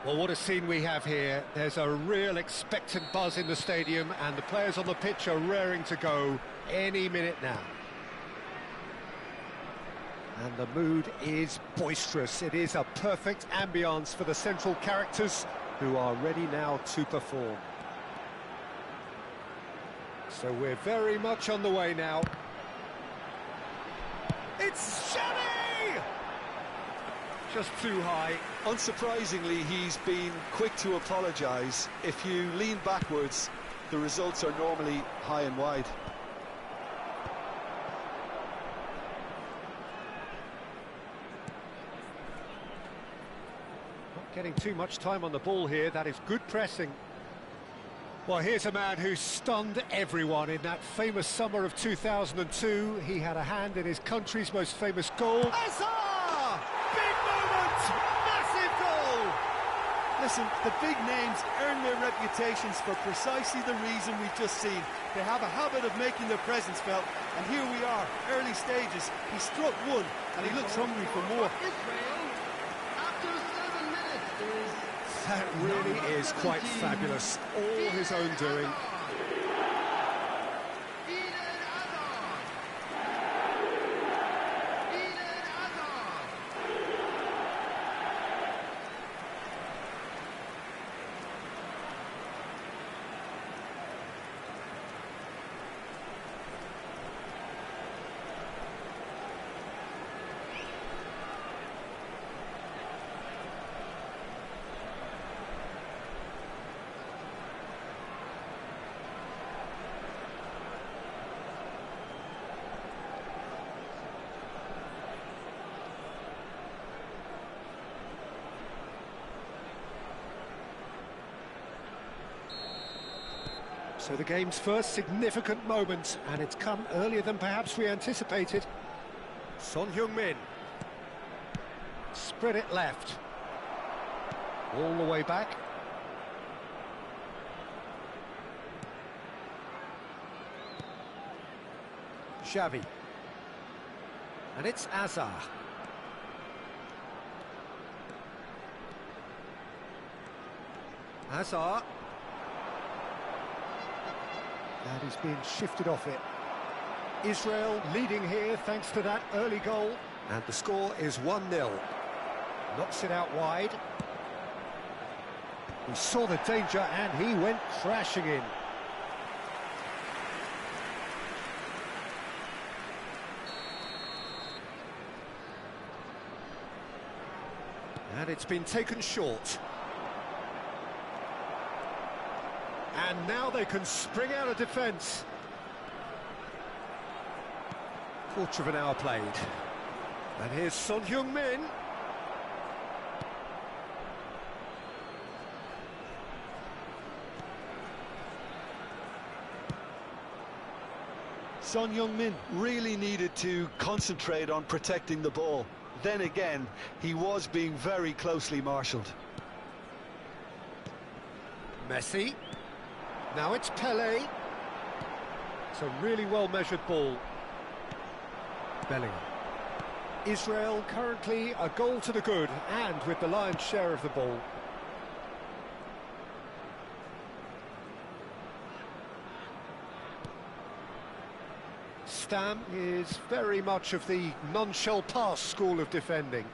Well, what a scene we have here. There's a real expectant buzz in the stadium, and the players on the pitch are raring to go any minute now. And the mood is boisterous. It is a perfect ambience for the central characters who are ready now to perform. So we're very much on the way now. It's Xavi! Just too high. Unsurprisingly, he's been quick to apologise. If you lean backwards, the results are normally high and wide. Not getting too much time on the ball here. That is good pressing. Well, here's a man who stunned everyone in that famous summer of 2002. He had a hand in his country's most famous goal. Hazard! Big moment! Massive goal! Listen, the big names earn their reputations for precisely the reason we've just seen. They have a habit of making their presence felt, and here we are, early stages. He struck one, and he looks hungry for more. That really is quite fabulous. All his own doing. So the game's first significant moment, and it's come earlier than perhaps we anticipated. Son Heung-min. Spread it left. All the way back. Xavi. And it's Hazard. Hazard. And he's being shifted off it. Israel leading here thanks to that early goal. And the score is 1-0. Knocks it out wide. He saw the danger and he went crashing in. And it's been taken short. And now they can spring out of defence. Quarter of an hour played. And here's Son Heung-min. Son Heung-min really needed to concentrate on protecting the ball. Then again, he was being very closely marshalled. Messi. Now it's Pelé. It's a really well-measured ball. Bellingham. Israel currently a goal to the good, and with the lion's share of the ball. Stam is very much of the none-shall-pass school of defending.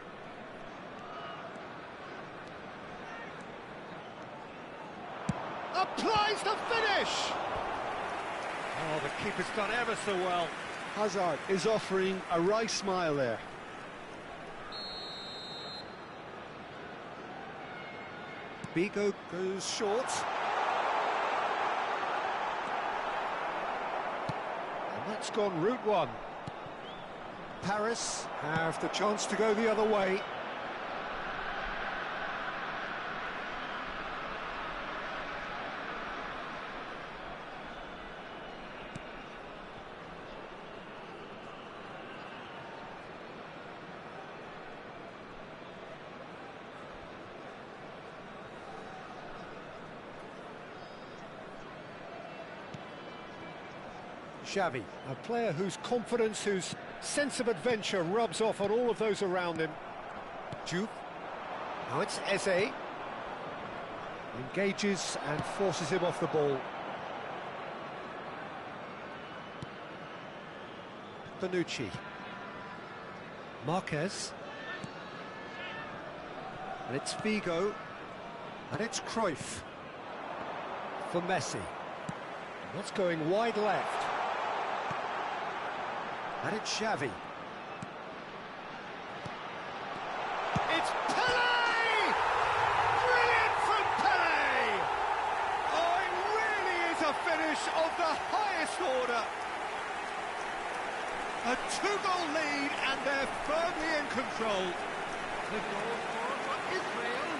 Applies the finish! Oh, the keeper's done ever so well. Hazard is offering a wry smile there. Bigo goes short. And that's gone route one. Paris have the chance to go the other way. Xavi, a player whose confidence, whose sense of adventure rubs off on all of those around him. Juve. Now it's Eze. Engages and forces him off the ball. Bonucci. Marquez. And it's Figo. And it's Cruyff. For Messi. That's going wide left. And it's Xavi. It's Pelé! Brilliant from Pelé! Oh, it really is a finish of the highest order. A two-goal lead, and they're firmly in control. The goal for Israel.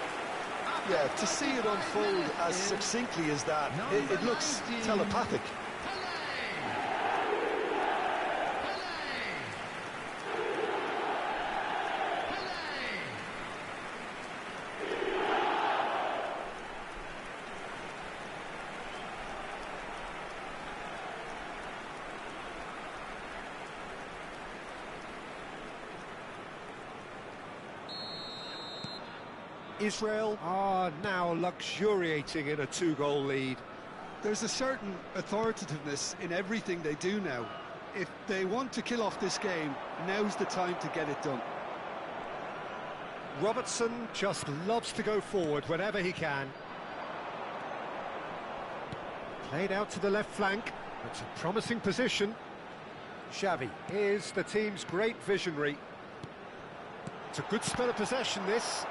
Yeah, to see it unfold as succinctly as that, it looks telepathic. Israel are now luxuriating in a two-goal lead. There's a certain authoritativeness in everything they do now. If they want to kill off this game, now's the time to get it done. Robertson just loves to go forward whenever he can. Played out to the left flank. It's a promising position. Xavi is the team's great visionary. It's a good spell of possession, this.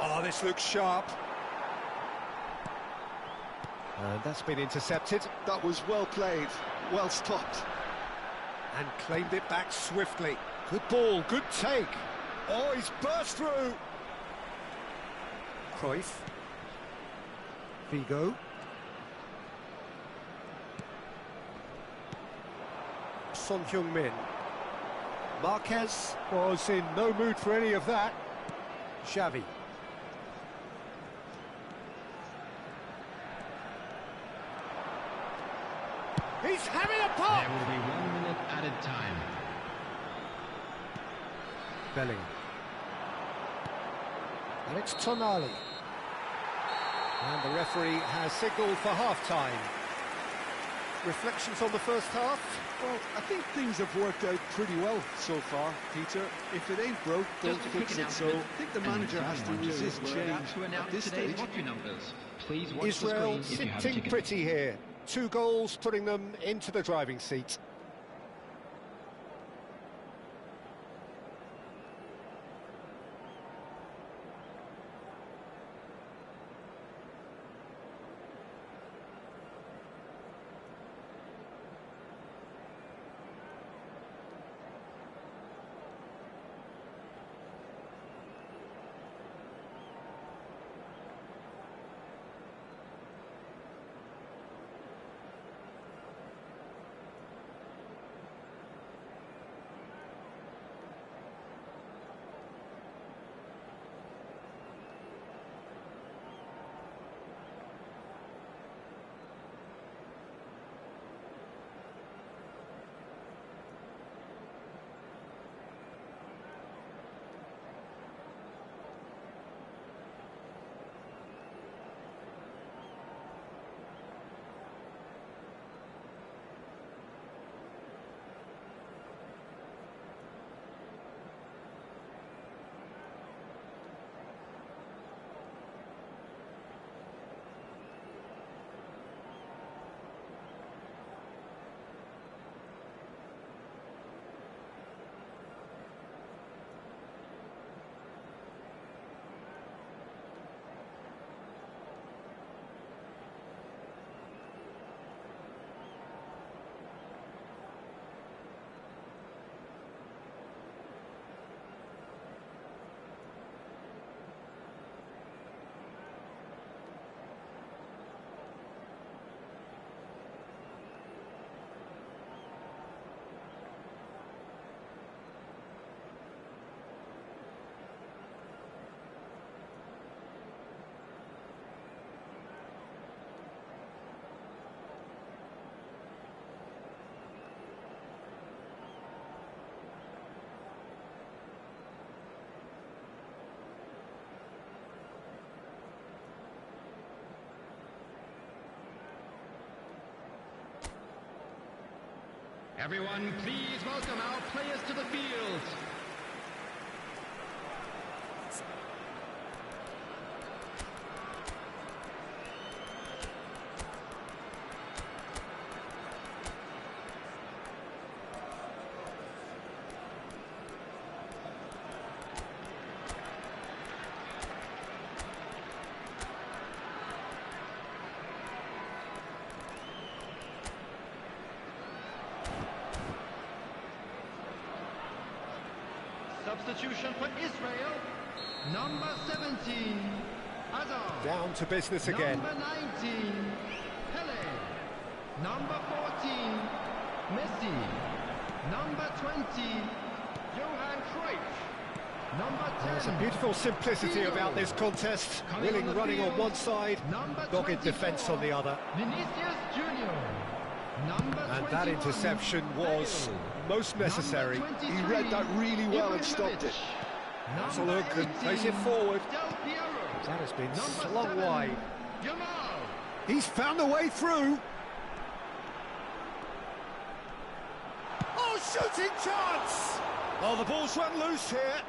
Oh, this looks sharp. And that's been intercepted. That was well played, well stopped. And claimed it back swiftly. Good ball, good take. Oh, he's burst through. Cruyff. Figo. Son Heung-min. Marquez was in no mood for any of that. Xavi. He's having a pop! There will be 1 minute added time. Bellingham. And it's Tonali. And the referee has signalled for half-time. Reflections on the first half? Well, I think things have worked out pretty well so far, Peter. If it ain't broke, don't fix it. So I think the manager has to resist change at this stage. Please watch Israel the screen if you have a sitting ticket. pretty here. 2 goals putting them into the driving seat. Everyone, please welcome our players to the field. Substitution for Israel, number 17, Hazard. Down to business again. Number 19, Pele. Number 14, Messi. Number 20, Johan Cruyff. Number 10, There's a beautiful simplicity about this contest. Willing running on one side, dogged defence on the other. Vinicius Junior. Number And that 21, interception was Bale. most necessary. Number He 23, read that really well and stopped it. Has a Number look and 18, plays it forward. Del Piero. That has been Number slung 7, wide. Yamal. He's found a way through. Oh, shooting chance! Oh, the ball's run loose here.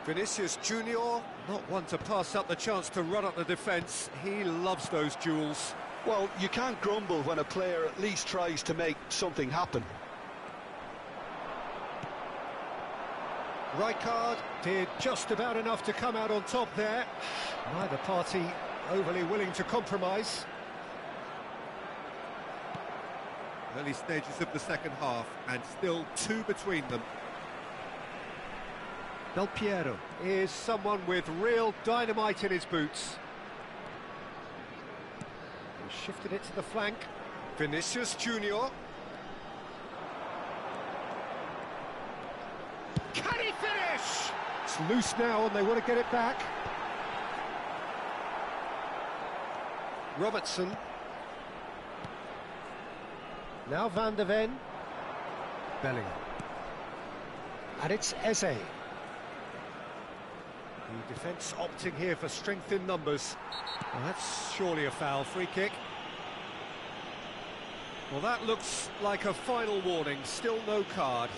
Vinicius Junior, not one to pass up the chance to run up the defence. He loves those duels. Well, you can't grumble when a player at least tries to make something happen. Rijkaard did just about enough to come out on top there. Neither party overly willing to compromise. Early stages of the second half, and still two between them. Del Piero is someone with real dynamite in his boots. He shifted it to the flank. Vinicius Junior. Can he finish? It's loose now and they want to get it back. Robertson. Now Van de Ven. Bellingham. And it's Eze. The defence opting here for strength in numbers. Well, that's surely a foul. Free kick. Well, that looks like a final warning. Still no card.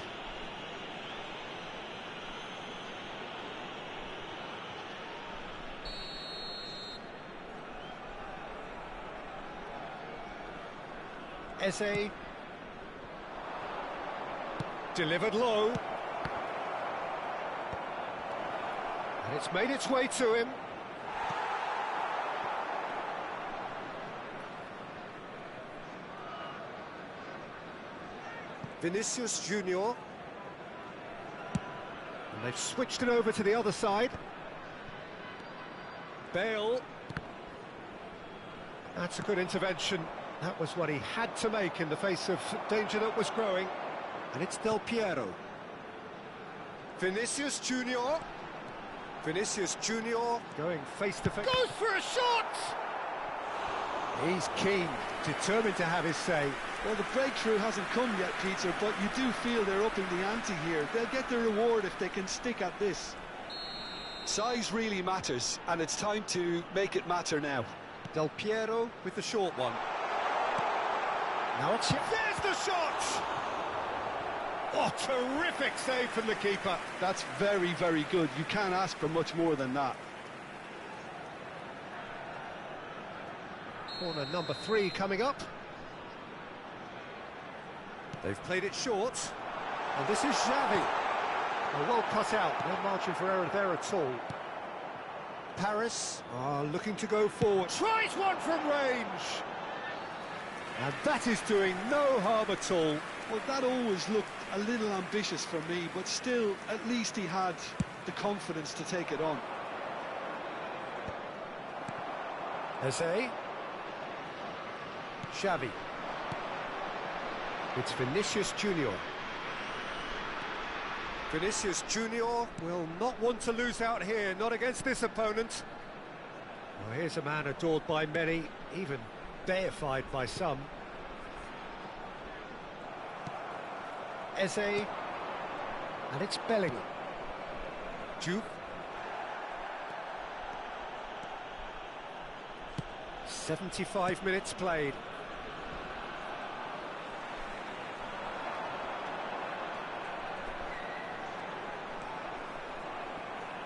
Eze. Delivered low. And it's made its way to him. Vinicius Junior. And they've switched it over to the other side. Bale. That's a good intervention. That was what he had to make in the face of danger that was growing. And it's Del Piero. Vinicius Junior. Vinicius Junior going face to face. Goes for a shot! He's keen, determined to have his say. Well, the breakthrough hasn't come yet, Peter, but you do feel they're upping the ante here. They'll get the reward if they can stick at this. Size really matters, and it's time to make it matter now. Del Piero with the short one. Now it's... There's the shot! Oh, terrific save from the keeper. That's very, very good. You can't ask for much more than that. Corner number 3 coming up. They've played it short. And this is Xavi. Well cut out. No margin for error there at all. Paris are looking to go forward. Tries one from range. And that is doing no harm at all. Well, that always looked a little ambitious for me, but still, at least he had the confidence to take it on. Eze. Xavi. It's Vinicius Junior. Vinicius Junior will not want to lose out here, not against this opponent. Well, here's a man adored by many, even deified by some. Eze. And it's Bellingham. Juve. 75 minutes played.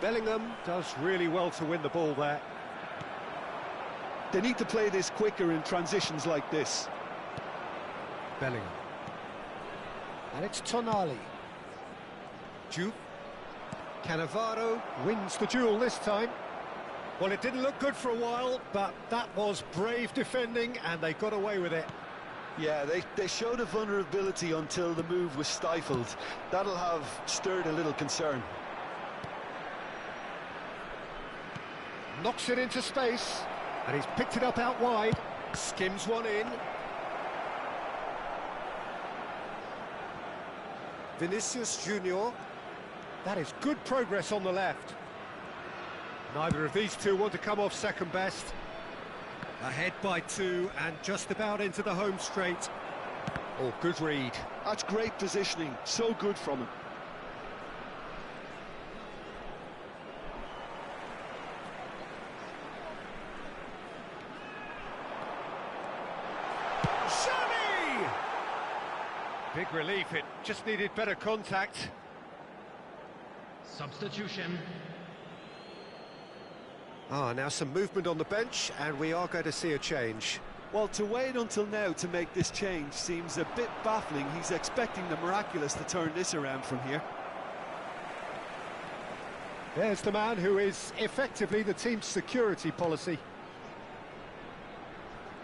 Bellingham does really well to win the ball there. They need to play this quicker in transitions like this. Bellingham. And it's Tonali. Juve. Cannavaro wins the duel this time. Well, it didn't look good for a while, but that was brave defending, and they got away with it. Yeah, they showed a vulnerability until the move was stifled. That'll have stirred a little concern. Knocks it into space, and he's picked it up out wide. Skims one in. Vinicius Junior. That is good progress on the left. Neither of these two want to come off second best. Ahead by 2 and just about into the home straight. Oh, good read. That's great positioning, so good from him. Xavi! Big relief, it just needed better contact. Substitution. Now some movement on the bench, and we are going to see a change. Well, to wait until now to make this change seems a bit baffling. He's expecting the miraculous to turn this around from here. There's the man who is effectively the team's security policy.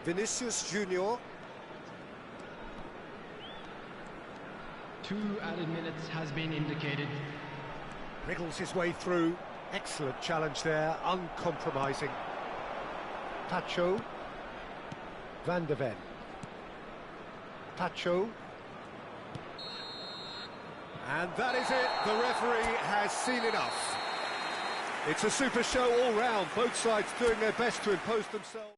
Vinicius Junior. 2 added minutes has been indicated. Wriggles his way through. Excellent challenge there, uncompromising. Pacho. Van de Ven. Pacho. And that is it. The referee has seen enough. It's a super show all round. Both sides doing their best to impose themselves.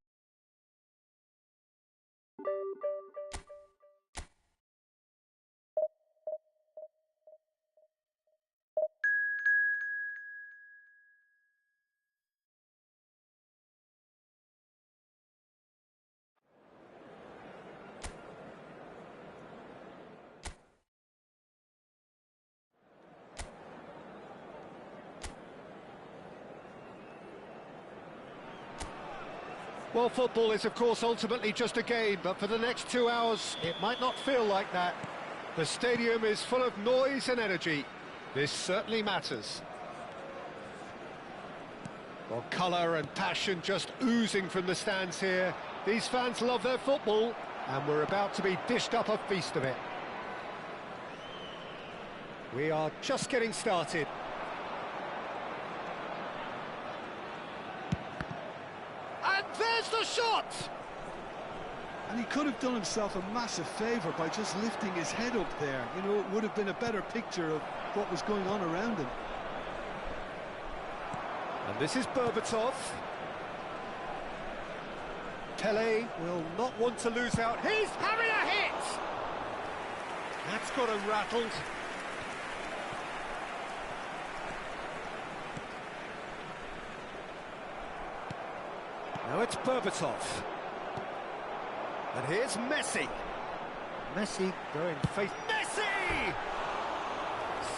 Well, football is, of course, ultimately just a game, but for the next 2 hours, it might not feel like that. The stadium is full of noise and energy. This certainly matters. Well, colour and passion just oozing from the stands here. These fans love their football, and we're about to be dished up a feast of it. We are just getting started. And there's the shot! And he could have done himself a massive favour by just lifting his head up there. You know, it would have been a better picture of what was going on around him. And this is Berbatov. Pele will not want to lose out. He's having a hit! That's got him rattled. Now it's Berbatov. And here's Messi. Messi going face... Messi!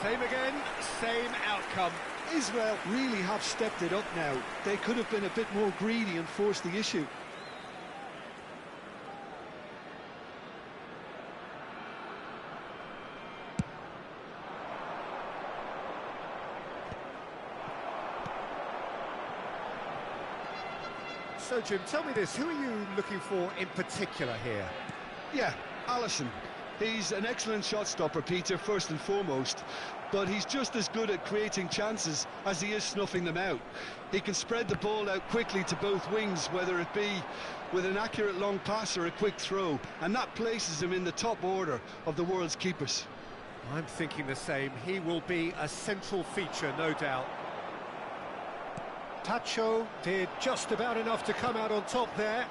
Same again, same outcome. Israel really have stepped it up now. They could have been a bit more greedy and forced the issue. So, Jim, tell me this, who are you looking for in particular here? Yeah, Alisson. He's an excellent shot stopper, Peter, first and foremost, but he's just as good at creating chances as he is snuffing them out. He can spread the ball out quickly to both wings, whether it be with an accurate long pass or a quick throw, and that places him in the top order of the world's keepers. I'm thinking the same. He will be a central feature, no doubt. Pacho did just about enough to come out on top there.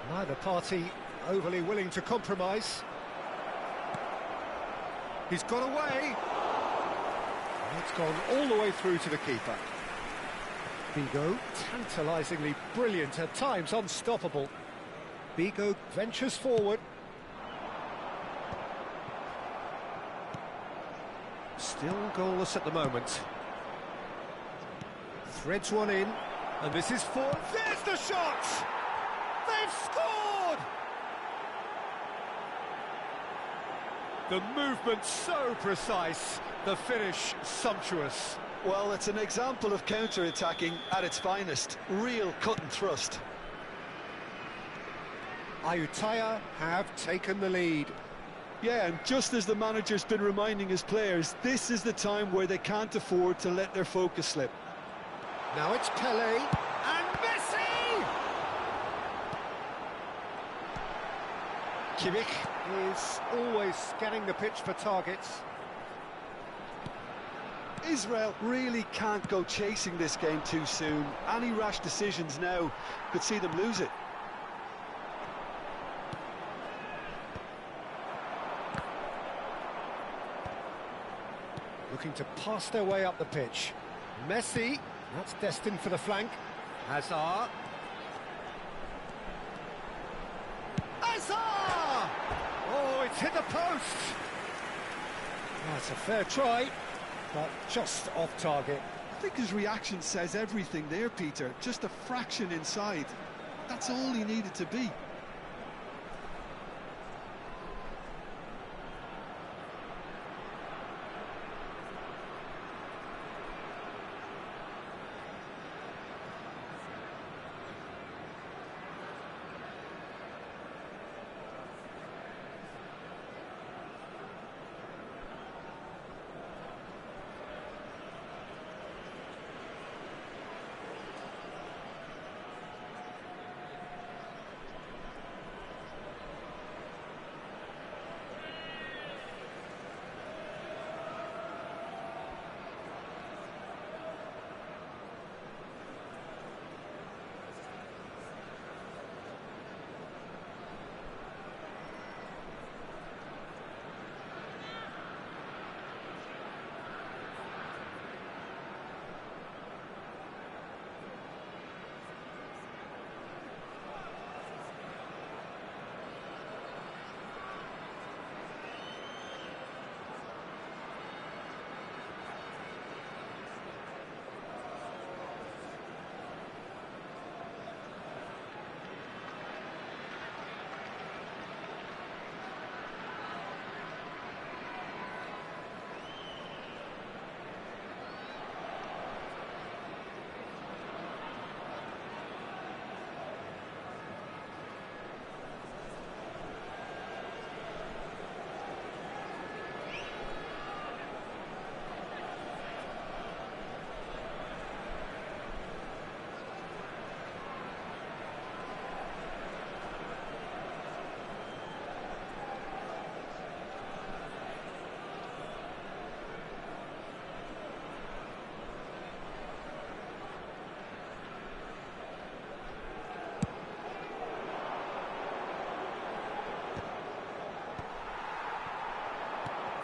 Neither party overly willing to compromise. He's got away. It's gone all the way through to the keeper. Bigo, tantalisingly brilliant, at times unstoppable. Bigo ventures forward. Still goalless at the moment. threads one in, and this is for... There's the shot! They've scored! The movement so precise, the finish sumptuous. Well, it's an example of counter-attacking at its finest. Real cut and thrust. Ayutthaya have taken the lead. Yeah, and just as the manager's been reminding his players, this is the time where they can't afford to let their focus slip. Now it's Pele and Messi! Kimmich is always scanning the pitch for targets. Israel really can't go chasing this game too soon. Any rash decisions now could see them lose it. Looking to pass their way up the pitch. Messi, that's destined for the flank. Hazard. Hazard! Oh, it's hit the post! That's a fair try, but just off target. I think his reaction says everything there, Peter. Just a fraction inside. That's all he needed to be.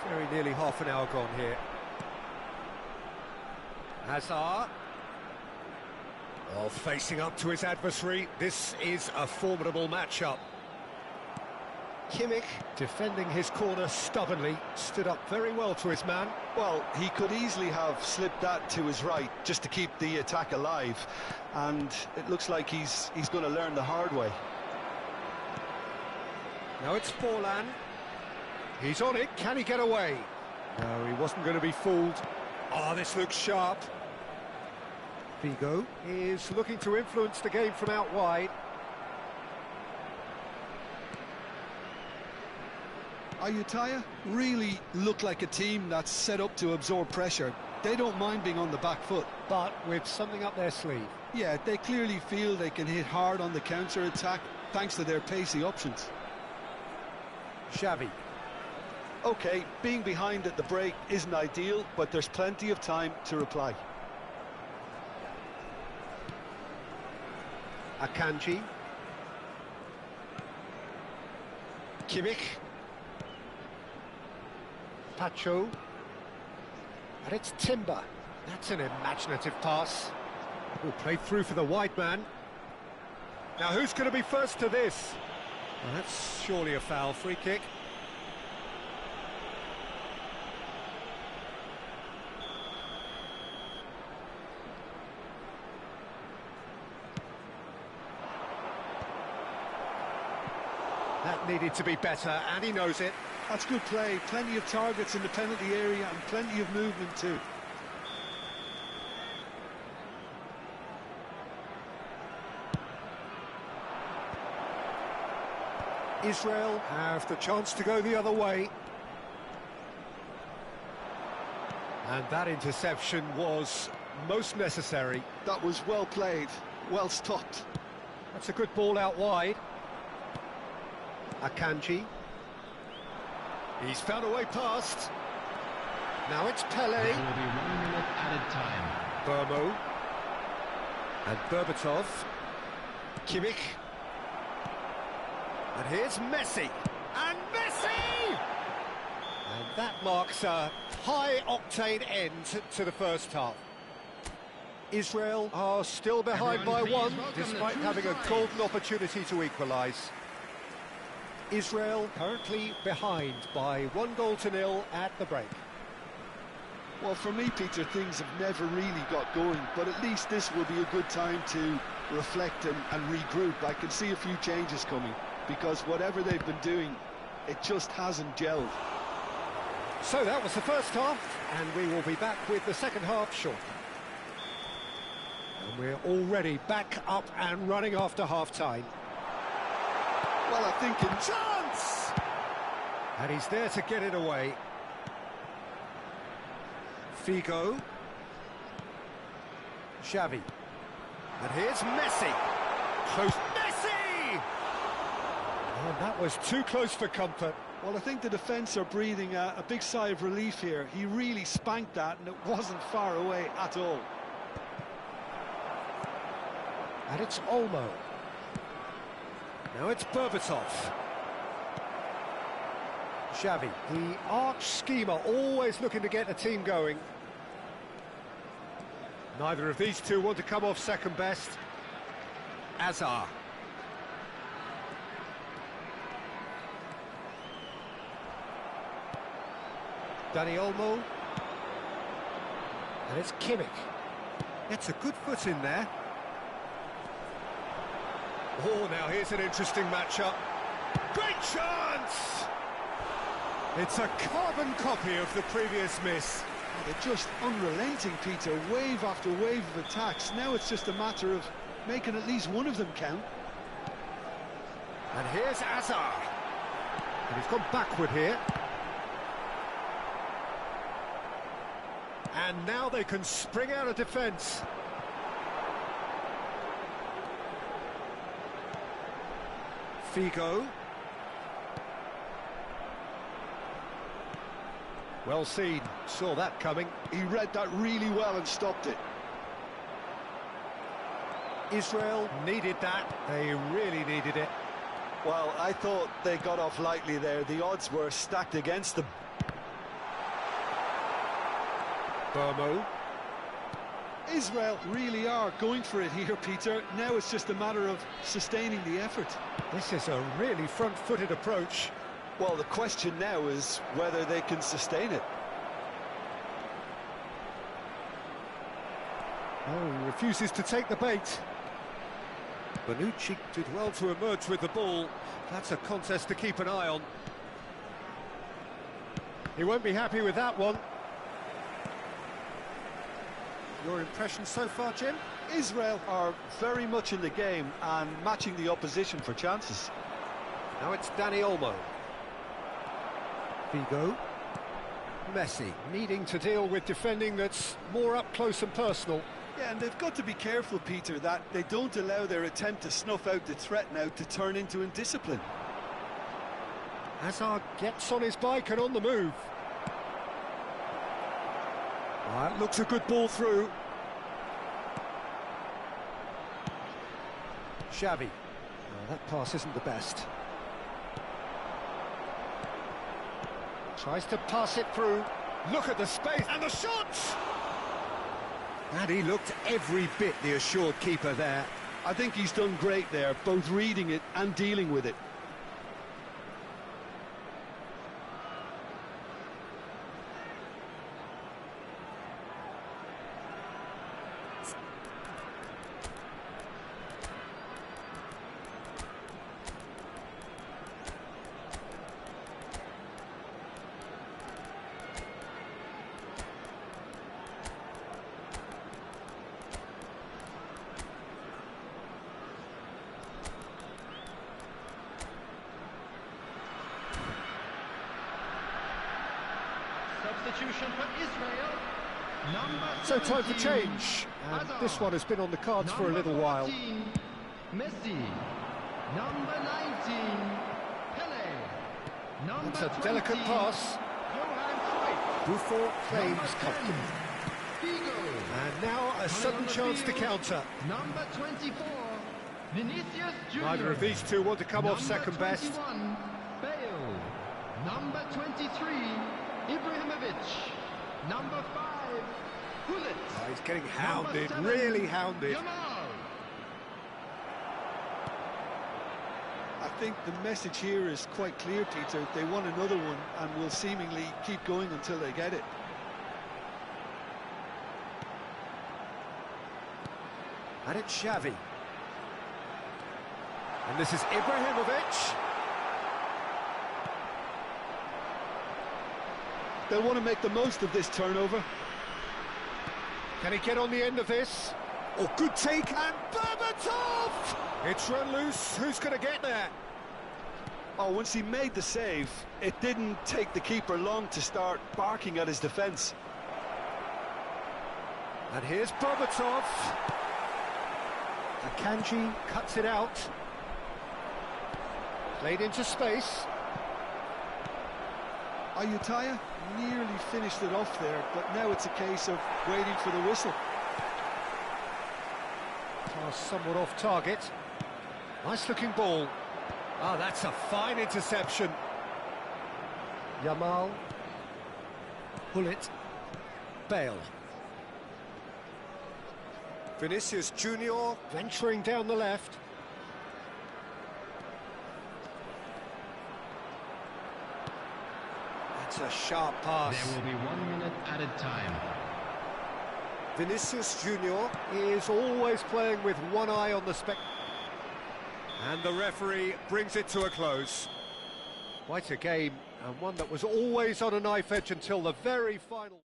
Very nearly half an hour gone here. Hazard. Oh, facing up to his adversary. This is a formidable matchup. Kimmich, defending his corner stubbornly, stood up very well to his man. Well, he could easily have slipped that to his right just to keep the attack alive, and it looks like he's going to learn the hard way. Now it's Forlan. He's on it, can he get away? No, he wasn't going to be fooled. Oh, this looks sharp. Figo is looking to influence the game from out wide. Ayutthaya really look like a team that's set up to absorb pressure. They don't mind being on the back foot. But with something up their sleeve. Yeah, they clearly feel they can hit hard on the counter-attack thanks to their pacey options. Xavi. OK, being behind at the break isn't ideal, but there's plenty of time to reply. Akanji. Kimmich. Pacho. And it's Timber. That's an imaginative pass. Oh, played through for the wide man. Now who's going to be first to this? Well, that's surely a foul. Free kick. That needed to be better, and he knows it. That's good play. Plenty of targets in the penalty area and plenty of movement too. Israel have the chance to go the other way. And that interception was most necessary. That was well played, well stopped. That's a good ball out wide. Akanji. He's found a way past. Now it's Pele. There will be 1 minute added time. Burmo. And Berbatov. Kimmich. And here's Messi. And Messi! And that marks a high-octane end to the first half. Israel are still behind Everyone by please one, welcome despite the true having a sides. golden opportunity to equalise. Israel currently behind by 1-0 at the break. Well, for me, Peter, things have never really got going, but at least this will be a good time to reflect and regroup. I can see a few changes coming, because whatever they've been doing, it just hasn't gelled. So that was the first half, and we will be back with the second half shortly. And we're already back up and running after half-time. Well, I think in chance! And he's there to get it away. Figo. Xavi. And here's Messi. Close. Messi! Oh, that was too close for comfort. Well, I think the defence are breathing a big sigh of relief here. He really spanked that, and it wasn't far away at all. And it's Olmo. Now it's Berbatov. Xavi, the arch schemer, always looking to get the team going. Neither of these two want to come off second best. Azar. Dani Olmo. And it's Kimmich. It's a good foot in there. Oh, now here's an interesting matchup. Great chance! It's a carbon copy of the previous miss. They're just unrelenting, Peter. Wave after wave of attacks. Now it's just a matter of making at least one of them count. And here's Azar. And he's gone backward here. And now they can spring out of defence. Figo. Well seen, saw that coming. He read that really well and stopped it. Israel needed that, they really needed it. Well, I thought they got off lightly there. The odds were stacked against them. Burmo. Israel really are going for it here, Peter. Now it's just a matter of sustaining the effort. This is a really front-footed approach. Well, the question now is whether they can sustain it. Oh, he refuses to take the bait. Bonucci did well to emerge with the ball. That's a contest to keep an eye on. He won't be happy with that one. Your impression so far, Jim? Israel are very much in the game and matching the opposition for chances. Now it's Dani Olmo. Figo. Messi needing to deal with defending that's more up close and personal. Yeah, and they've got to be careful, Peter, that they don't allow their attempt to snuff out the threat now to turn into indiscipline. Hazard gets on his bike and on the move. That looks a good ball through. Xavi. Oh, that pass isn't the best. Tries to pass it through. Look at the space and the shots! And he looked every bit the assured keeper there. I think he's done great there, both reading it and dealing with it. substitution for Israel. Number So time for 17, change, and Hazard. this one has been on the cards for a little while. 14, Messi. Number 19, Pele. Number It's a 20, delicate pass. Johan Cruyff. Buffon claims Number 10, comfortable. Figo. And now a sudden on the chance to field, counter. Number 24, Vinicius Junior. Neither of these two want to come off Number second best. 21, Bale. Number 23, Ibrahimovic. Number 5, Gullit. Oh, he's getting Number hounded, 7, really hounded. Yamal. I think the message here is quite clear, Tito. They want another one and will seemingly keep going until they get it. And it's Xavi. And this is Ibrahimovic. They'll want to make the most of this turnover. Can he get on the end of this? Oh, good take, and Berbatov! It's run loose, who's going to get there? Oh, once he made the save, it didn't take the keeper long to start barking at his defence. And here's Berbatov. Akanji cuts it out. Played into space. Ayutthaya nearly finished it off there, but now it's a case of waiting for the whistle. Pass somewhat off target. Nice looking ball. Ah, that's a fine interception. Yamal. Gullit. Bale. Vinicius Junior venturing down the left. That's a sharp pass. There will be 1 minute added time. Vinicius Junior is always playing with one eye on the spec. And the referee brings it to a close. Quite a game, and one that was always on a knife edge until the very final.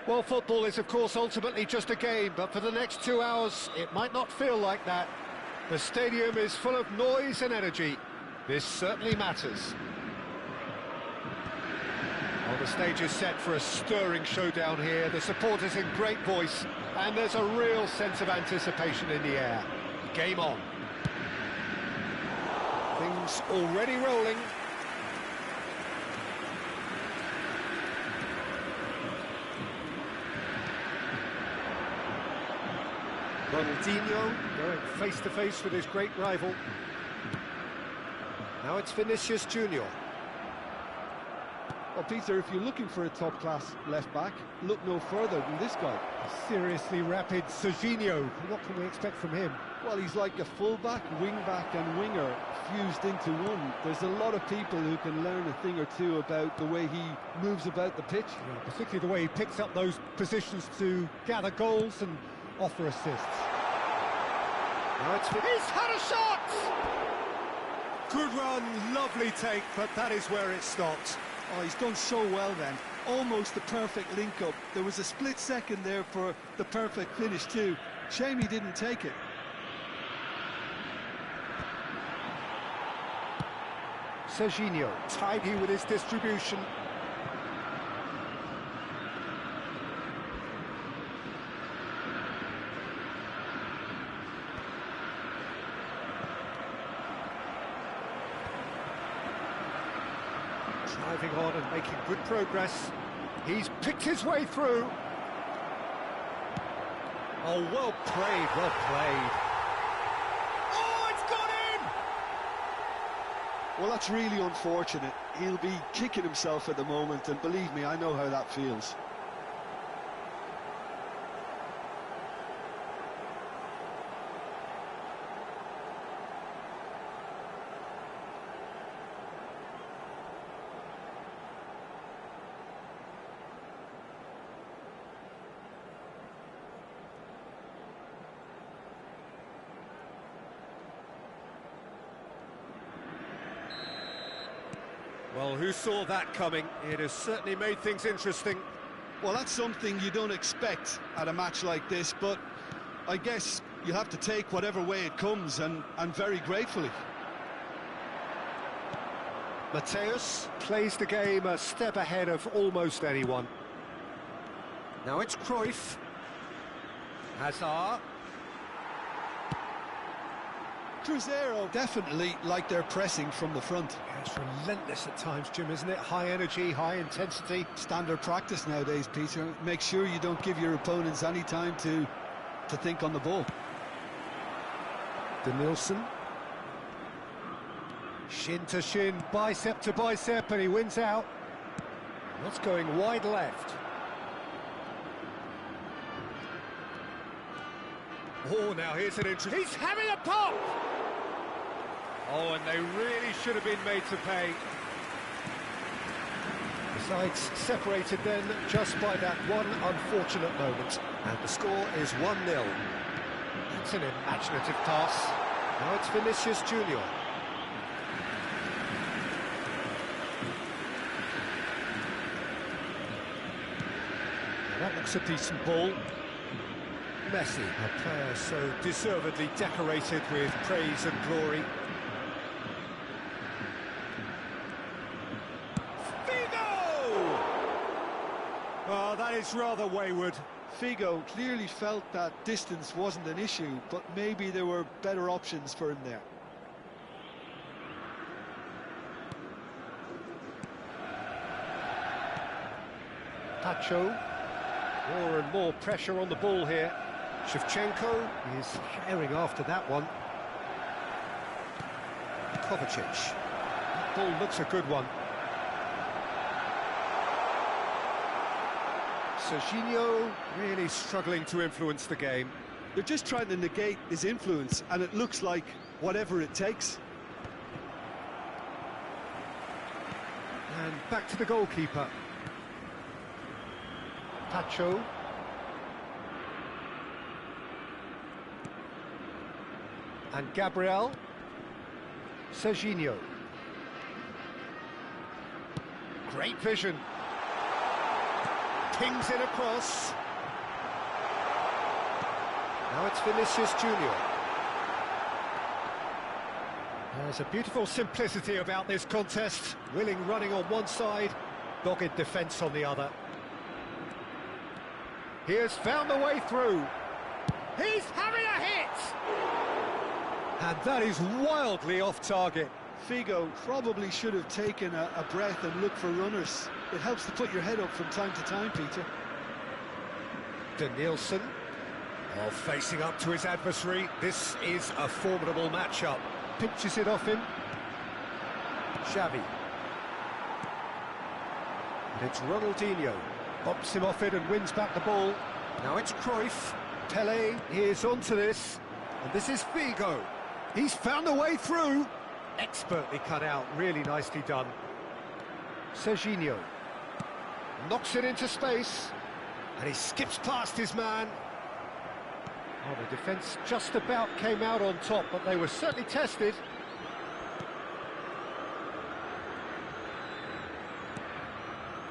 Well, football is, of course, ultimately just a game, but for the next 2 hours, it might not feel like that. The stadium is full of noise and energy. This certainly matters. Well, The stage is set for a stirring showdown here. The supporters in great voice, and there's a real sense of anticipation in the air. Game on. Things already rolling. Ronaldinho going face-to-face with his great rival. Now it's Vinicius Junior. Well, Peter, if you're looking for a top-class left-back, look no further than this guy. Seriously rapid Serginho. What can we expect from him? Well, he's like a full-back, wing-back and winger fused into one. There's a lot of people who can learn a thing or two about the way he moves about the pitch. Yeah, particularly the way he picks up those positions to gather goals and offer assists. Now it's he's had a shot! Good run, lovely take, but that is where it stopped. Oh, he's done so well then. Almost the perfect link-up. There was a split second there for the perfect finish too. Shame he didn't take it. Serginho, tidy with his distribution. Driving on and making good progress. He's picked his way through. Oh, well played, well played. Oh, it's gone in! Well, that's really unfortunate. He'll be kicking himself at the moment, and believe me, I know how that feels. Well, who saw that coming? It has certainly made things interesting. Well, that's something you don't expect at a match like this, but I guess you have to take whatever way it comes, and very gratefully. Mateus plays the game a step ahead of almost anyone. Now it's Cruyff. Hazard. Cruzeiro definitely like their pressing from the front. Yeah, it's relentless at times, Jim, isn't it? High energy, high intensity. Standard practice nowadays, Peter. Make sure you don't give your opponents any time to think on the ball. Denilson. Shin to shin, bicep to bicep, and he wins out. That's going wide left. Oh, now here's an interest. He's having a pop! Oh, and they really should have been made to pay. The sides separated then just by that one unfortunate moment. And the score is 1-0. That's an imaginative pass. Now it's Vinicius Junior. Now that looks a decent ball. Messi, a player so deservedly decorated with praise and glory. Figo! Oh, that is rather wayward. Figo clearly felt that distance wasn't an issue, but maybe there were better options for him there. Pacho. More and more pressure on the ball here. Shevchenko is herring after that one. Kovacic. That ball looks a good one. Serginho really struggling to influence the game. They're just trying to negate his influence, and it looks like whatever it takes. And back to the goalkeeper. Pacho. And Gabriel. Serginho. Great vision. Pings it across. Now it's Vinicius Junior. There's a beautiful simplicity about this contest. Willing running on one side, Dogged defence on the other. He has found the way through. He's having a hit! And that is wildly off target. Figo probably should have taken a breath and looked for runners. It helps to put your head up from time to time, Peter. Danielson, facing up to his adversary. This is a formidable matchup. Pinches it off him. Xavi. And it's Ronaldinho. Bops him off it and wins back the ball. Now it's Cruyff. Pele is onto this. And this is Figo. He's found a way through. Expertly cut out, really nicely done. Serginho. Knocks it into space. And he skips past his man. Oh, the defence just about came out on top, but they were certainly tested.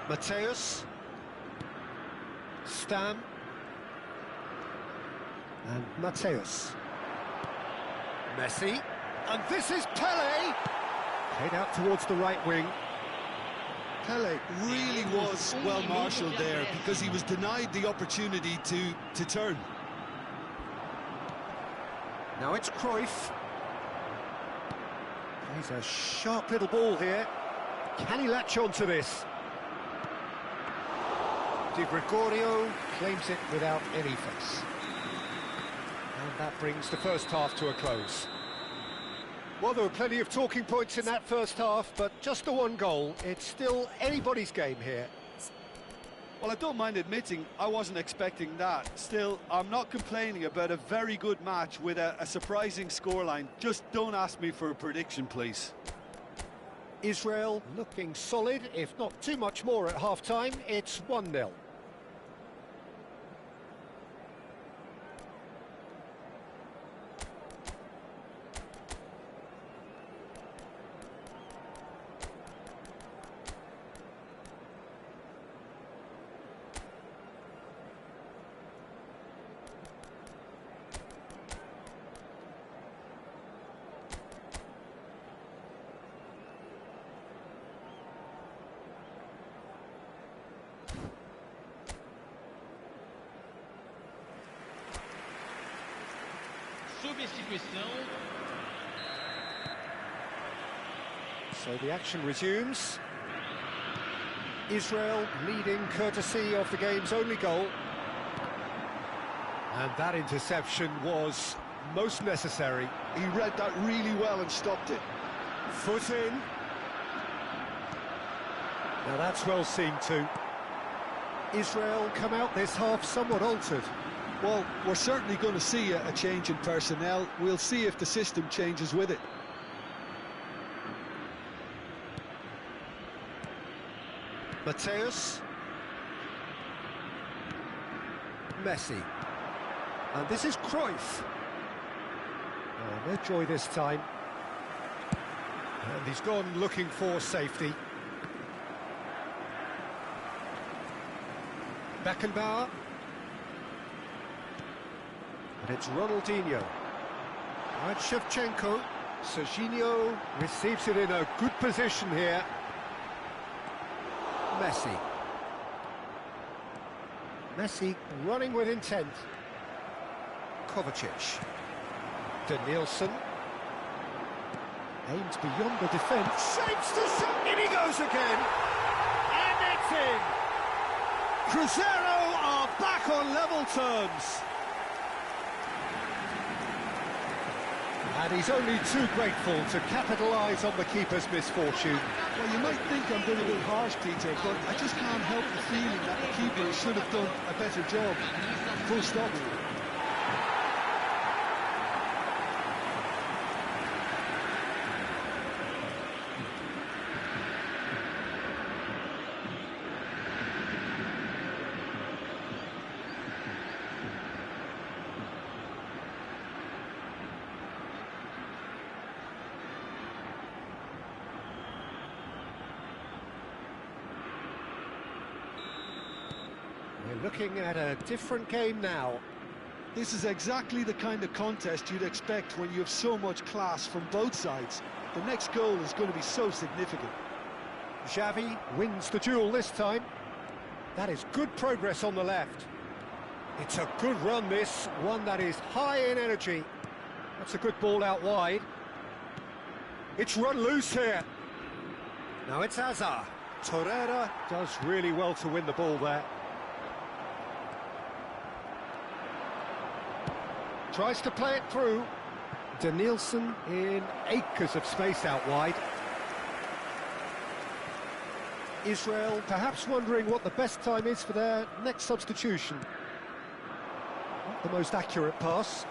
Mateus. Stam. And Mateus. Messi. And this is Pele. Played out towards the right wing. Pele really was well marshalled there because he was denied the opportunity to turn. Now it's Cruyff. Plays a sharp little ball here. Can he latch onto this? Di Gregorio claims it without any fuss. And that brings the first half to a close. Well, there were plenty of talking points in that first half, but just the one goal. It's still anybody's game here. Well, I don't mind admitting I wasn't expecting that. Still, I'm not complaining about a very good match with a surprising scoreline. Just don't ask me for a prediction, please. Israel looking solid, if not too much more at half-time. It's 1-0. So the action resumes. Israel leading courtesy of the game's only goal. And that interception was most necessary. He read that really well and stopped it. Foot in. Now that's well seen too. Israel come out this half somewhat altered. Well, we're certainly going to see a change in personnel. We'll see if the system changes with it. Mateus. Messi. And this is Cruyff. Oh, no joy this time. And he's gone looking for safety. Beckenbauer. And it's Ronaldinho. And Shevchenko. Serginho receives it in a good position here. Messi. Messi running with intent. Kovacic. Danielson. Aims beyond the defence. Shapes to shot. In he goes again. And it's in. Cruzeiro are back on level terms. And he's only too grateful to capitalise on the keeper's misfortune. Well, you might think I'm being a bit harsh, Peter, but I just can't help the feeling that the keeper should have done a better job. Full stop. We're looking at a different game now. This is exactly the kind of contest you'd expect when you have so much class from both sides. The next goal is going to be so significant. Xavi wins the duel this time. That is good progress on the left. It's a good run, this, one that is high in energy. That's a good ball out wide. It's run loose here. Now it's Hazard. Torreira does really well to win the ball there. Tries to play it through. Danielson in acres of space out wide. Israel perhaps wondering what the best time is for their next substitution. Not the most accurate pass.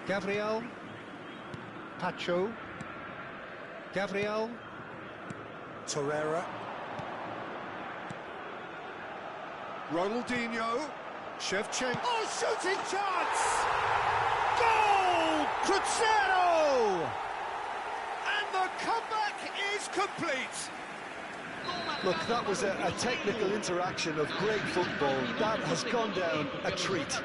Gabriel. Pacho. Gabriel. Torreira. Ronaldinho. Shevchenko. Oh, shooting chance! Goal! Cruzeiro! And the comeback is complete. Look, that was a technical interaction of great football. That has gone down a treat.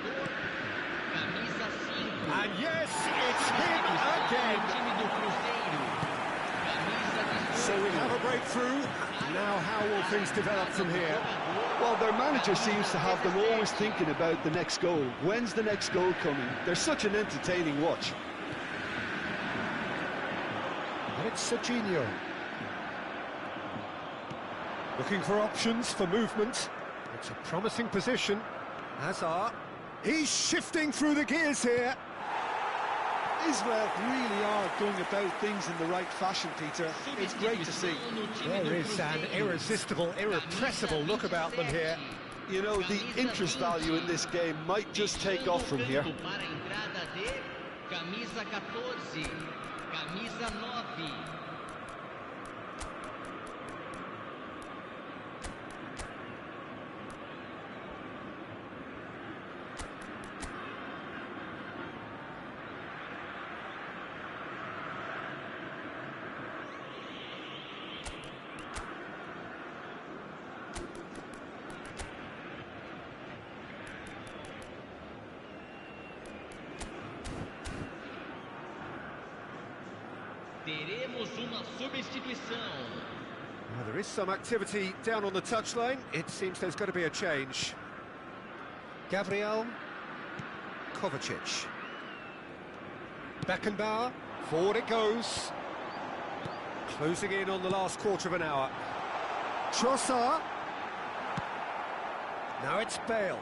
And yes, it's him again. So we have a breakthrough. Now how will things develop from here? Well, their manager seems to have them always thinking about the next goal. When's the next goal coming? They're such an entertaining watch. And it's Serginho. Looking for options for movement. It's a promising position. Hazard. He's shifting through the gears here. Israel really are going about things in the right fashion, Peter. It's great to see. There is an irresistible, irrepressible look about them here. You know, the interest value in this game might just take off from here. Camisa 14, camisa 9. Teremos uma substituição. Well, there is some activity down on the touchline. It seems there's got to be a change. Gabriel. Kovacic. Beckenbauer. Forward it goes. Closing in on the last quarter of an hour. Trossard. Now it's Bale.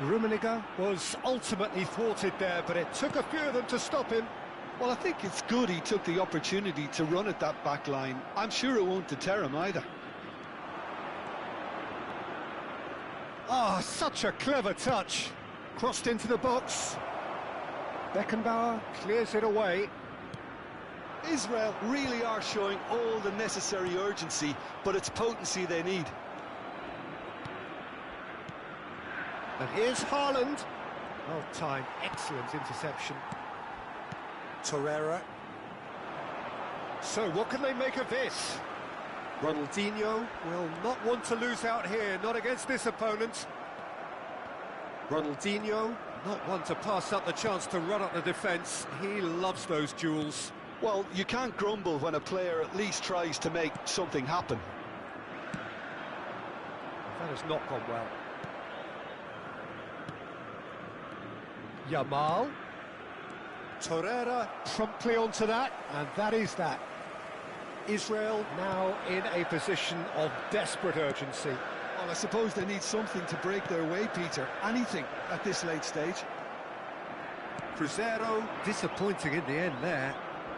Rummenigge was ultimately thwarted there, but it took a few of them to stop him. Well, I think it's good he took the opportunity to run at that back line. I'm sure it won't deter him either. Ah, such a clever touch. Crossed into the box. Beckenbauer clears it away. Israel really are showing all the necessary urgency, but it's potency they need. And here's Haaland. Well timed, excellent interception. Torreira. So what can they make of this? Ronaldinho will not want to lose out here, not against this opponent. Ronaldinho, not one to pass up the chance to run up the defence. He loves those duels. Well, you can't grumble when a player at least tries to make something happen. That has not gone well. Yamal. Torreira promptly onto that, and that is that. Israel now in a position of desperate urgency. Well, I suppose they need something to break their way, Peter. Anything at this late stage. Cruzeiro disappointing in the end there.